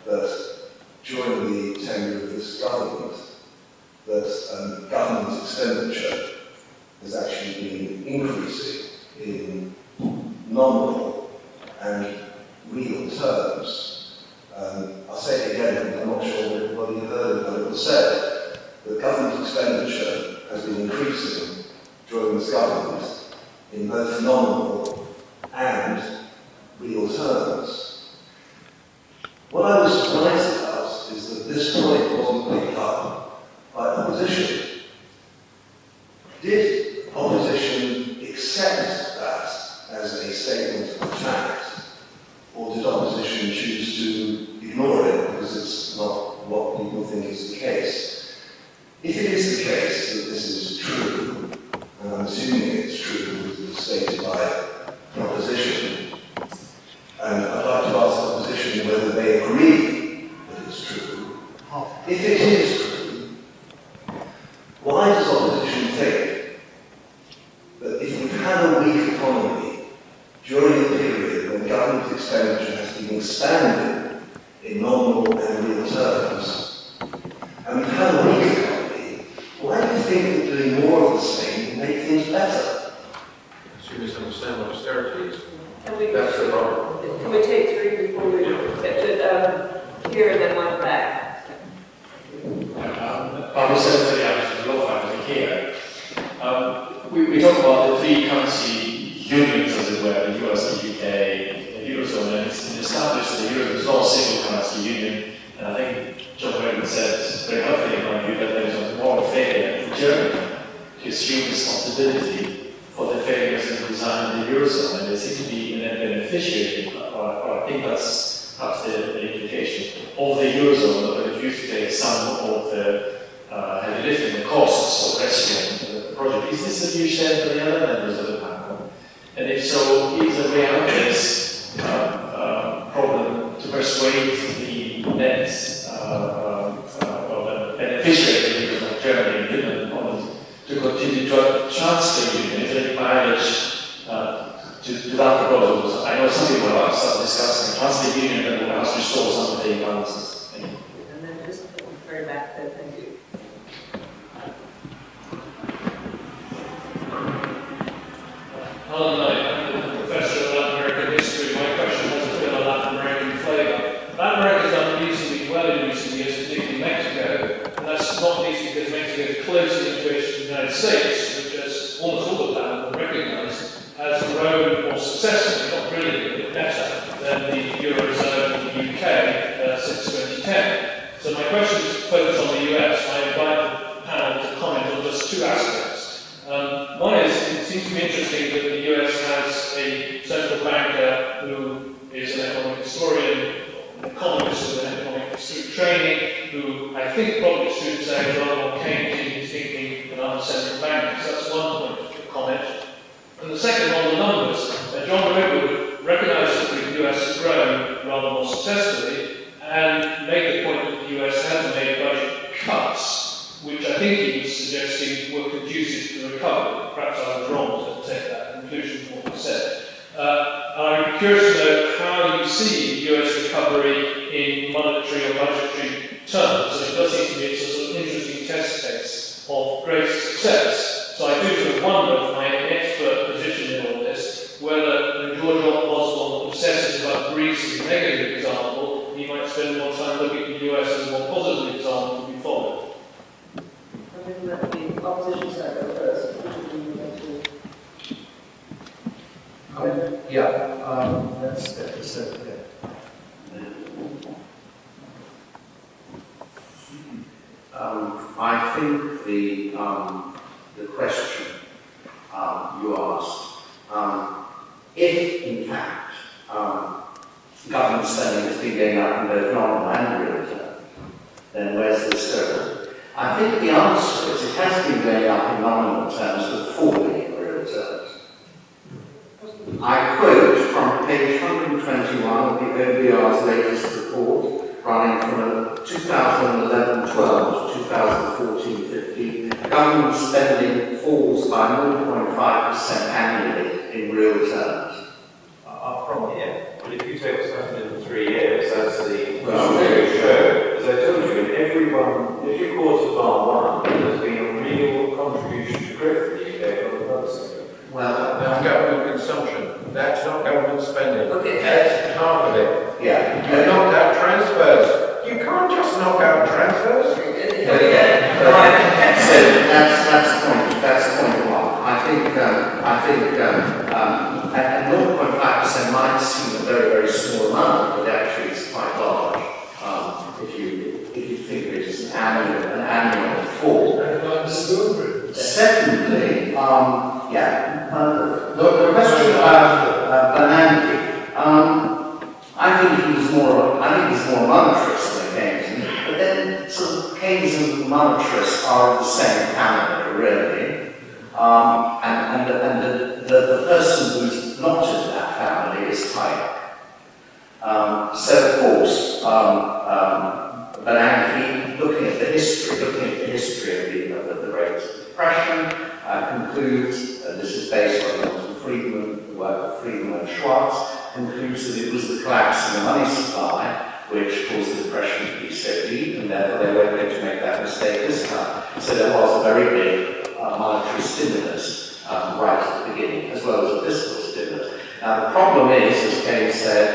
that during the tenure of this government, that government expenditure has actually been increasing in nominal and real terms. I'll say it again, because I'm not sure everybody heard what it was said, that government expenditure has been increasing during this government in both nominal and real terms. What I was surprised about is that this point wasn't picked up by opposition. Did opposition accept that as a statement of fact, or did opposition choose to ignore it because it's not what people think is the case? If it is the case that this is true, and I'm assuming it's true because it's stated by the opposition, and I'd like to ask the opposition whether they agree that it's true. If it is true, why does opposition think that if we've had a weak economy during the period when government expenditure has been expanding in nominal and real terms, and we've had a weak economy, why do you think that doing more of the same will make things better? You misunderstand what austerity is. That's the problem. Can we take three before we get to here and then one back? Our research for the average law faculty here. We talk about the three currency unions, as it were, the US, the UK, the Eurozone, and it's been established that the Eurozone is not a single currency union. And I think John Redwood said very helpfully in my view that there is a moral failure in Germany to assume responsibility for the failures in the design of the Eurozone, and they seem to be a net beneficiary, or I think that's perhaps the implication of the Eurozone, that refused to take some of the heavy lifting, the costs of rescuing the project. Is this a view shared by the other members of the panel? And if so, is a way out of this problem to persuade the net the beneficiary of Germany and Finland to continue to transfer the union? Is there any mileage to that proposal? I know some people have started discussing transfer the union and will perhaps restore some of the imbalances. Thank you. And then just very back there, thank you. Hello, I'm a professor of Latin American history. My question has a bit of Latin American flavour. Latin America has done reasonably well in recent years, particularly Mexico, and that's not least because Mexico is closely integrated to the United States, which, as almost all of that will recognise, has grown more successfully, not brilliantly, but better than the Eurozone and the UK since 2010. So my question is focused on the US. I invite the panel to comment on just two aspects. One is, it seems to be interesting that the US has a central banker who is an economic historian, an economist with an economic history training, who I think probably should say is rather more Keynesian in his thinking than other central bankers. That's one point of comment. And the second on the numbers, John Redwood recognised that the US has grown rather more successfully and made the point that the US has made budget cuts, which I think he was suggesting were conducive to recovery. Perhaps I was wrong to take that conclusion from what he said. I'm curious to know how you see US recovery in monetary or budgetary terms. So it does seem to me it's a sort of interesting test case of great success. So I do sort of wonder, from my expert position in all this, whether when George Osborne obsesses about Greece as a negative example, he might spend more time looking at the US as a more positive example to be followed. I think that the opposition side go first. Let's get this over there. I think the question you asked, if in fact government spending has been going up in both nominal and real terms, then where's the scope? I think the answer is it has been going up in nominal terms but falling in real terms. I quote from page 121 of the OBR's latest report, running from 2011-12 to 2014-15. government spending falls by 0.5% annually in real terms. From here, but if you take what's happened in 3 years, that's the Well, show. As I told you, in every quarter bar one, there's been a real contribution to growth in the UK from the public sector. Well, That's government consumption. That's not government spending. Okay. That's half of it. yeah. You knocked out transfers. You can't just knock out transfers. So that's point one. I think at 0.5% might seem a very, very small amount, but actually it's quite large. If you think of it as an annual fall. Secondly, the question about Bernanke, I think he's more monetarist than Keynesian, but then sort of Keynes and monetarists are of the same family, really. And the person who's not in that family is Hayek. So of course, Bernanke, looking at the history of the Great Depression, concludes, and this is based on Milton Friedman, the work of Friedman and Schwartz, concludes that it was the collapse in the money supply which caused the depression to be so deep, and therefore they weren't going to make that mistake this time. So there was a very big monetary stimulus right at the beginning, as well as a fiscal stimulus. Now the problem is, as Keynes said,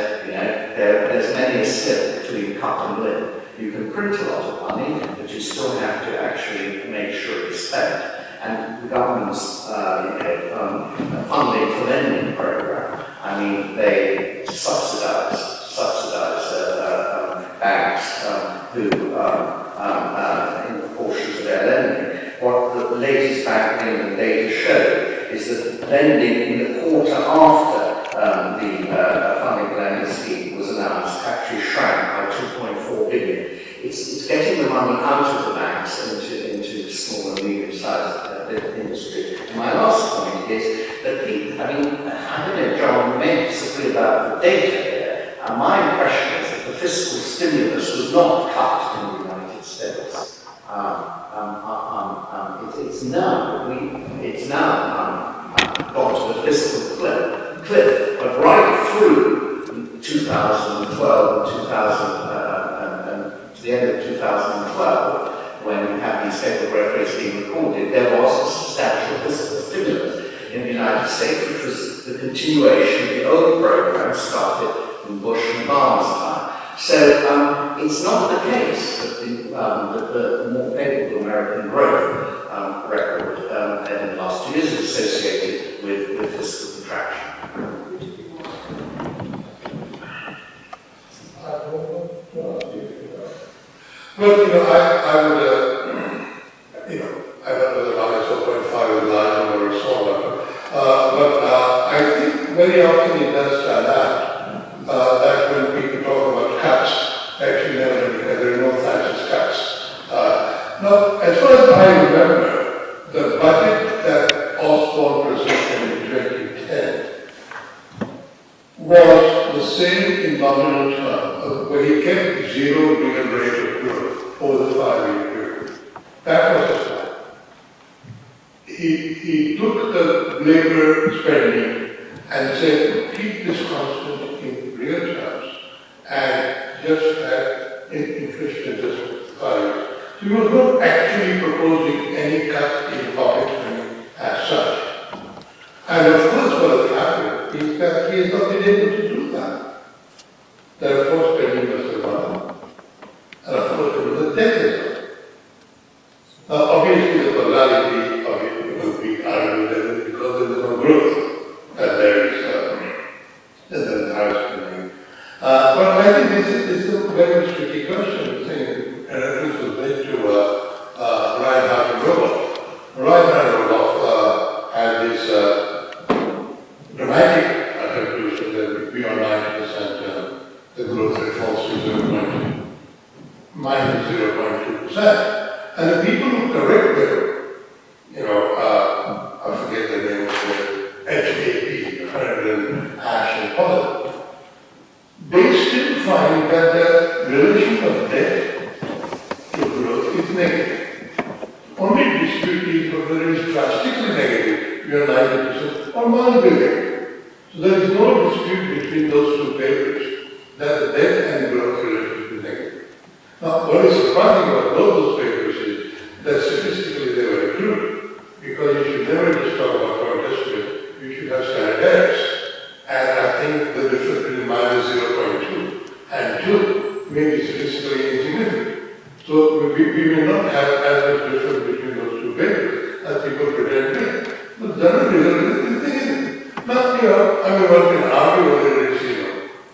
there's many a step between cup and lid. You can print a lot of money, but you still have to actually make sure it's spent. And the government's funding for lending program, I mean, they subsidize banks who, in proportion to their lending. What the latest Bank of England data show is that lending in the quarter after the funding for lending scheme was announced actually shrank by 2.4 billion. It's getting the money out of the banks into small and medium-sized industry. And my last point is that people, I don't know, John may disagree about the data here. My impression is that the fiscal stimulus was not cut in the United States. It's now got to the fiscal cliff, but right through 2012 and to the end of 2012, when we have these stable growth rates being recorded, there was a substantial fiscal stimulus in the United States, which was the continuation of the old program started in Bush and Barnes' time. So it's not the case that the more favorable American growth record in the last 2 years is associated with fiscal contraction. Well, I would, I don't know whether I saw 0.5 is large or smaller, but I think very often it does stand out that when people talk about cuts, actually never because there are no such cuts. Now, as far as I remember, the budget that Osborne presented in 2010 was the same in nominal terms, where he kept zero real rate of growth over the 5-year period. That was his plan. He took the labor spending and said, keep this constant in real terms and just have inflation just 5 years. So he was not actually proposing any cut in public spending as such. And of course, what has happened is that he has not been able to do that. Therefore, spending was the one. And of course, it was a deficit. Obviously, the causality of it would be argued because there is no growth, and there is high spending. But I think this is a very tricky question. And reference was made to Reinhard Roloff. Reinhard Roloff had this dramatic conclusion that beyond 90% the growth rate falls to minus 0.2%. And the people who correct them, I forget the name of the HAP, Harrington, Ash and Pollard, they still find that the relation of debt to growth is negative. Only dispute is whether it is drastically negative, you are 90%, or non-negative. So there is no dispute between those two papers that the death and growth relationship is negative. Now, what is surprising about both those papers is that statistically they were true, because you should never just talk about current estimate, you should have standard errors. And I think the difference between minus 0.2 and 2 may be statistically insignificant. So we may not have as much difference between those two papers as people pretend to. But the result is negative. Now, I mean, one can argue whether it is,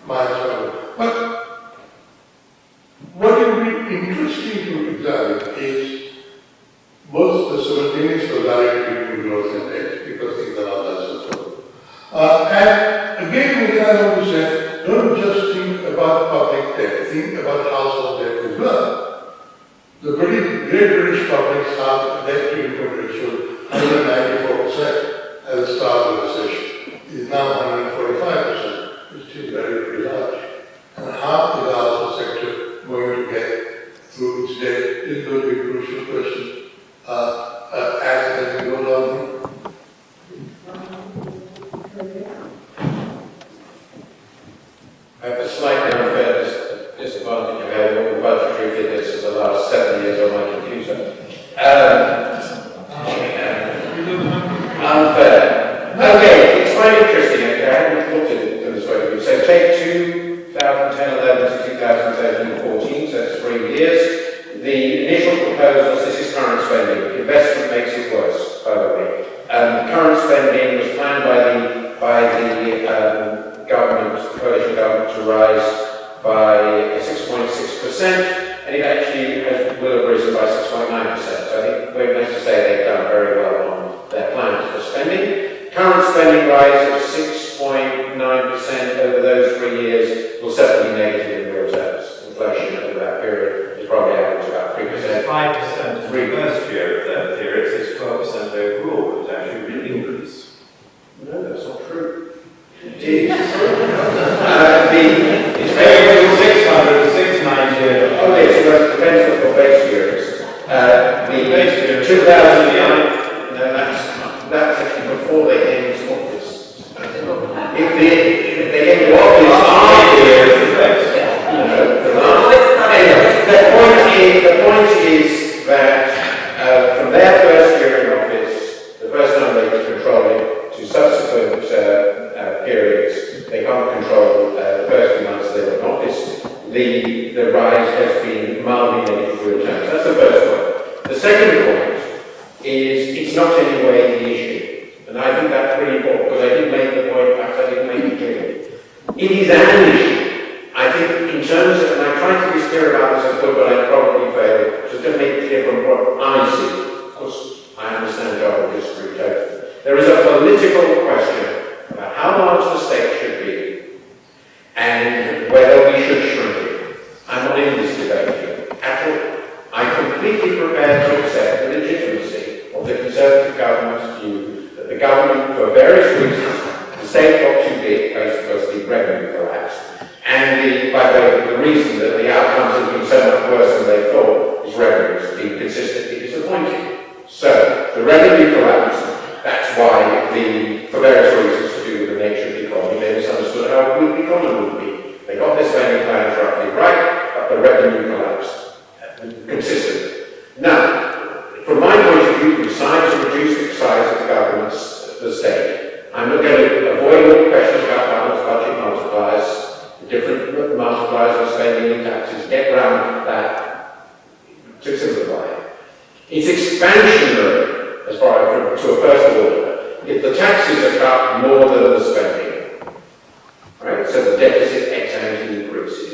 minus 1. But what would be interesting to examine is both the simultaneous causality between growth and death, because things are not that simple. And again, I want to say, don't just think about public debt, think about household debt as well. The great British publics have a debt to income ratio 194% at the start of the recession. It is now 145%, which is very, very large. And how is the household sector going to get through its debt is going to be a crucial question as it goes on. I have a slightly unfair disadvantage of having all the budgetary figures for the last 7 years on my computer. Unfair. Okay, it's quite interesting. Okay, I hadn't looked at it from this point of view. So take 2010-11 to 2013-14, so it's 3 years. The initial proposals, this is current spending. Investment makes it worse, by the way. Current spending was planned by the government, the coalition government, to rise by 6.6%, and it actually will have risen by 6.9%. So I think we're nice to say they've done very well on their plans for spending. Current spending rise of 6.9% over those 3 years will certainly be negative in real terms. Inflation over that period is probably average about 3%. 5% for the first year of that period, it's 12% overall, it's actually an increase. No, that's not true. It is. It's very well 600, 690. Oh yes, well, it depends on what base year is. The base year 2009, no, that's actually before they came into office. If they came into office the point is that from their first year in office, the first time they were controlling, to subsequent periods, they can't control the first few months they were in office. The rise has been mildly negative real terms. That's the first point. The second point is it's not anyway the issue. And I think that's really important, because I didn't make the point, perhaps I didn't make it clear. It is an issue. I think in terms of, and I tried to be clear about this as well, but I probably failed, just to make it clear from what I see. Of course, I understand John will disagree totally. There is a political question about how large the state should be and whether we should shrink it. I'm not in this debate here at all. I'm completely prepared to accept the legitimacy of the Conservative government's view that the government, for various reasons, the state got too big, basically because the revenue collapsed. And by the way, the reason that the outcomes have been so much worse than they thought is revenues have been consistently disappointing. So, the revenue collapsed. That's why, for various reasons to do with the nature of the economy, they misunderstood how good the economy would be. They got their spending plans roughly right, but the revenue collapsed. Consistently. Now, from my point of view, we decided to reduce the size of the government's, the state. I'm not going to avoid all questions about balanced budget multipliers, the different multipliers of spending and taxes, get around that to simplify it. It's expansionary as far as to a first order. If the taxes are cut more than the spending, right? So the deficit ex ante increases.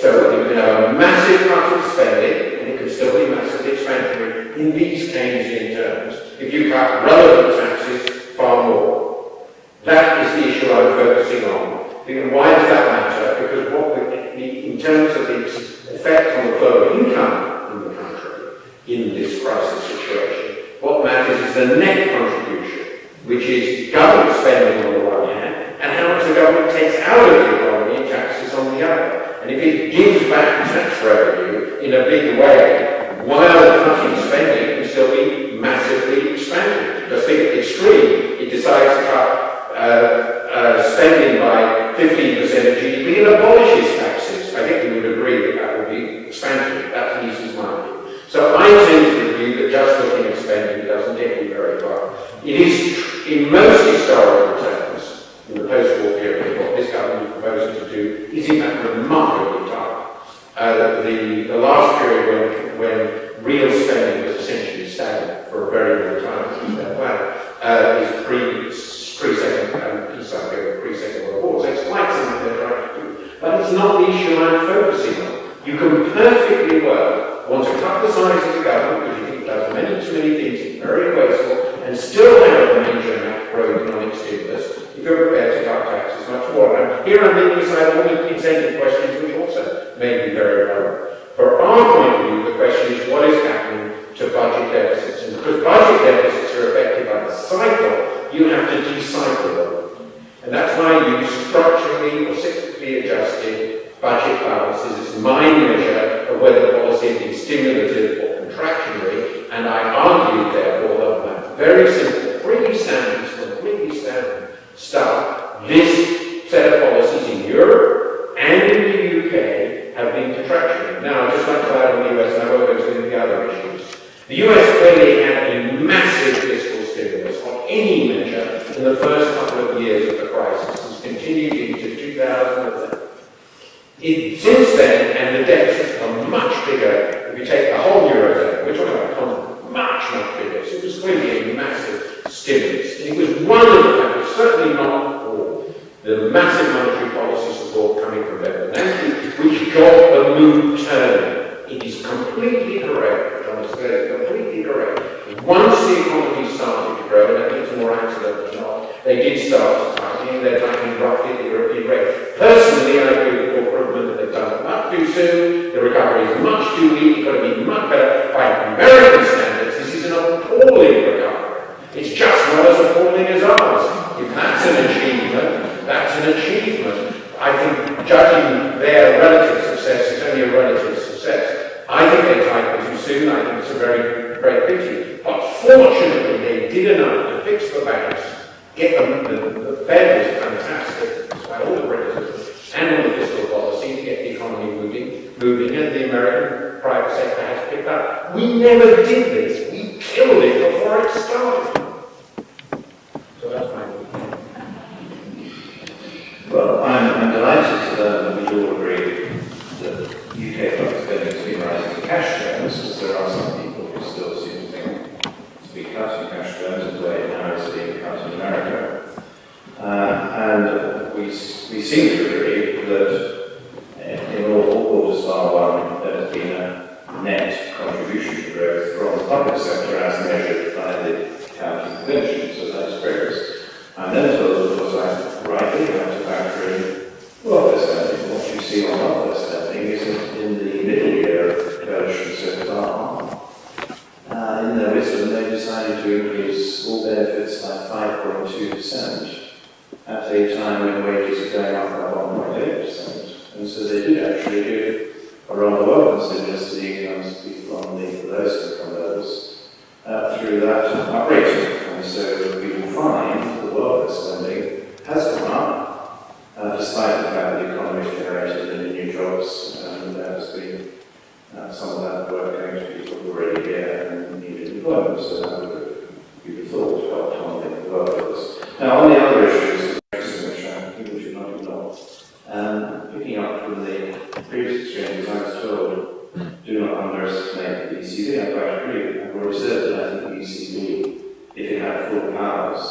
So you can have a massive cut of spending, and it can still be massively expansionary in these Keynesian terms. If you cut relevant taxes far more, that is the issue I'm focusing on. And why does that matter? Because in terms of the effect on the flow of income in the country in this crisis situation, what matters is the net contribution, which is government spending on the one hand, and how much the government takes out of the economy in taxes on the other. And if it gives back tax revenue in a big way, while cutting spending, real spending was essentially stagnant for a very long time. Is pre-second peace idea, pre-second World War. So it's quite something they're trying to do. But it's not the issue I'm focusing on. You can perfectly well want to cut the size of the government because you think it does many too many things, it's very wasteful, and still have a major macroeconomic stimulus if you're prepared to cut taxes much more. And here I'm leaving aside all the incentive questions which also may be very relevant. For our point of view, the question is what is happening to budget deficits. And because budget deficits are affected by the cycle, you have to decycle them. And that's why I use structurally or cyclically adjusted budget balances as my measure of whether policy has been stimulative or contractionary. And I argue, therefore, that very simple, completely standard stuff, this set of policies in Europe and in the UK have been contractionary. Now, I'd just like to add on the US, and I won't go into the other issues. The US clearly had a massive fiscal stimulus on any measure in the first couple of years of the crisis. It's continued into 2011. Since then, and the deficits are much bigger, if you take the whole Eurozone, we're talking about a continent much bigger. So it was clearly a massive stimulus. And it was one of the factors, certainly not all, the massive monetary policy support coming from Bernanke, which got the mood turning. It is completely correct, John is completely correct. Once the economy started to grow, and I think it's more accident than not, they did start to tighten, they're tightening roughly at the European rate. Personally, I agree with Paul Krugman that they've done it much too soon, the recovery is much too weak, it's got to be much better. By American standards, this is an appalling recovery. It's just not as appalling as ours. If that's an achievement, that's an achievement. I think judging their relative success is only a relative success. I think they tightened too soon. I think it's a very great pity. But fortunately, they did enough to fix the banks, get them. The Fed was fantastic, despite all the criticism, and all the fiscal policy to get the economy moving, and the American private sector has picked up. We never did this. We killed it before it started. So that's my view. Well, I'm delighted that we all agree that UK public spending has been rising in cash terms, because there are some people who still seem to think to be cut in cash terms the way it now is being cut in America. And we seem to agree that in all quarters bar one, there has been a net contribution to growth from the public sector as measured by the county convention, so that's progress. I'm then told, of course, I rightly have to factor in welfare spending. What you see on welfare spending is in the middle year version so far. In their wisdom, they decided to increase all benefits by 5.2% at a time when wages are going up by 1.8%. And so they did actually give a rather welcome stimulus to the incomes of people on the lowest income levels through that uprating. And so we will find the welfare spending has gone up, despite the fact that the economy has generated many new jobs, and there has been some of that work going to people who are already here and needed employment, so that would have, you would have thought, helped on the welfare. Now, on the other issues, which I think we should not ignore, picking up from the previous exchanges, I was told, do not underestimate the ECB. I quite agree. I've already said that I think the ECB, if it had full powers,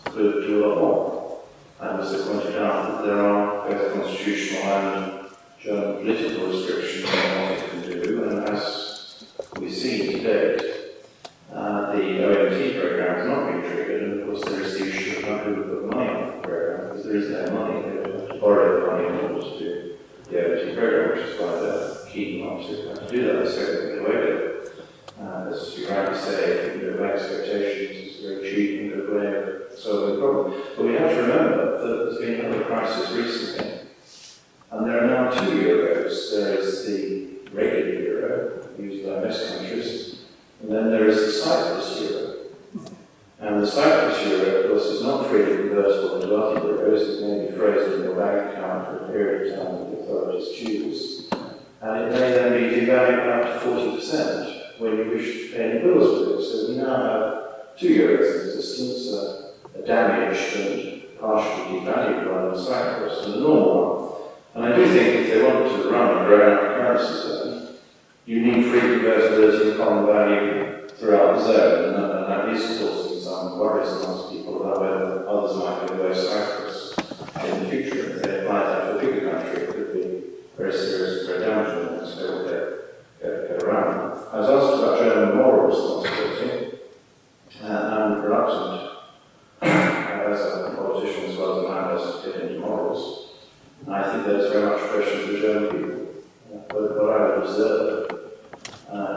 could do a lot more. And as I pointed out, that there are both constitutional and German political restrictions on what it can do, and as we see to date, the OMT program has not been triggered, and of course there is the issue of who would put money on the program, because there is no money, they would have to borrow the money in order to do the OMT program, which is why they're keen not to have to do that, so they get away with it. As you rightly say, low expectations is a very cheap and good way of solving the problem. But we have to remember that there's been another crisis recently, and there are now two euros. There is the regular euro, used by most countries, and then there is the Cyprus euro. And the Cyprus euro, of course, is not freely convertible into other euros. It may be frozen in your bank account for a period of time that the authorities choose. And it may then be devalued up to 40% when you wish to pay any bills with it. So we now have 2 euros in existence, a damaged and partially devalued one in Cyprus, and a normal one. And I do think if they want to run a grown-up currency zone, you need free convertibility and common value throughout the zone, and that is causing some worries amongst people about whether others might go below Cyprus in the future. If they apply that to a bigger country, it could be very serious, very damaging, and so we'll get around. I was asked about German moral responsibility, and I'm reluctant, as a politician as well as a man, to get into morals. And I think there's very much a question for the German people. But what I would observe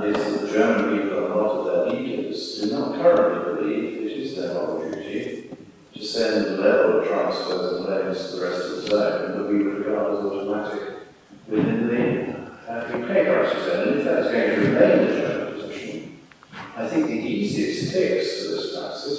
is that the German people and a lot of their leaders do not currently believe it is their moral duty to send the level of transfers and levies to the rest of the zone that we would regard as automatic within the UK crisis zone. And if that's going to remain the German position, I think the easiest fix to this crisis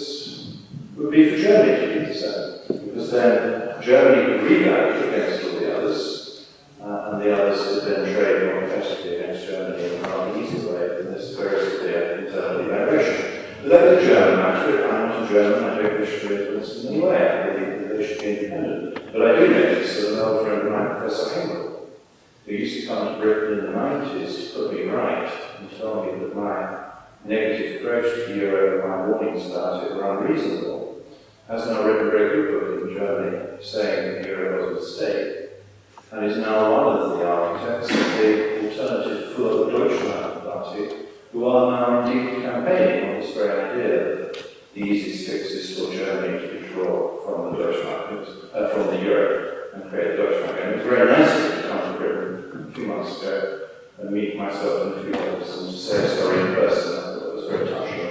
would be for Germany to do the same, because then Germany could revalue against all the others, and the others could then trade more competitively against Germany in a rather easy way in this very severe internal devaluation. But that is a German matter. I'm not a German, I don't wish to influence in any way. I believe that they should be independent. But I do notice that an old friend of mine, Professor Henkel, who used to come to Britain in the 90s to put me right and tell me that my negative approach to the euro and my warnings about it were unreasonable, has now written a very good book in Germany saying that the euro was a mistake, and is now one of the architects of the alternative full Deutschland party, who are now indeed campaigning on this very idea that the easiest fix is for Germany to withdraw from the Deutschland, from the euro, and create the Deutschland. And it was very nice of you to come to Britain a few months ago and meet myself and a few others and to say sorry in person. I thought it was very touching.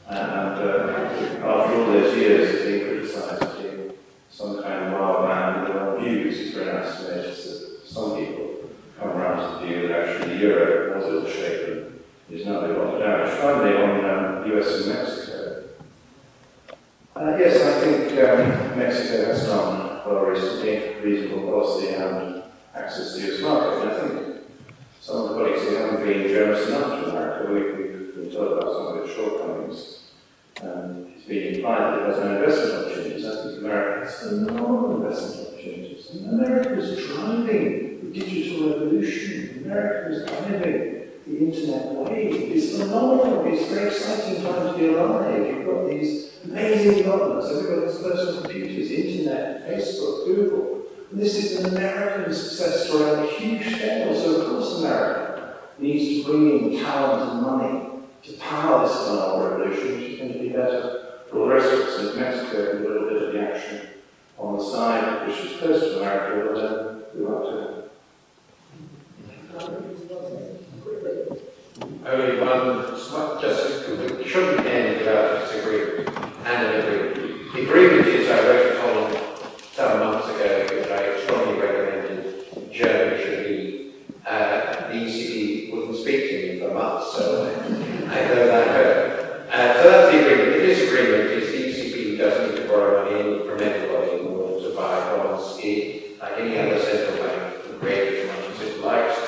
And after all those years of being criticised as being some kind of wild man with their own views, it's very nice to notice that some people come around to the view that actually the euro was ill-shaped and is not doing a lot of damage. Finally, on US and Mexico. Yes, I think Mexico has done well recently, reasonable policy and access to the US market. And I think some of the colleagues who haven't been generous enough to America, we've been told about some of its shortcomings. It's been implied that it has no investment opportunities. I think America has phenomenal investment opportunities. America is driving the digital revolution. America is driving the internet wave. It's phenomenal. It's a very exciting time to be alive. You've got these amazing developments. Everybody's personal computers, internet, Facebook, Google. And this is an American success story on a huge scale. So of course America needs to bring in talent and money to power this phenomenal revolution, which is going to be better for all the rest of us. And Mexico can do a little bit of the action on the side, which is close to America, but we like to. Only one, it shouldn't end without a disagreement and an agreement. The agreement is, I wrote a column some months ago, which I strongly recommended Germany should leave. The ECB wouldn't speak to me for months, so I know that hurt. So that's the agreement. The disagreement is the ECB doesn't need to borrow money from anybody in order to buy bonds, like any other central bank, can create as much as it likes,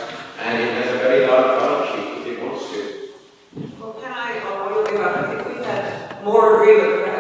and it has a very large balance sheet if it wants to. Well, can I, on one of the I think we've had more agreement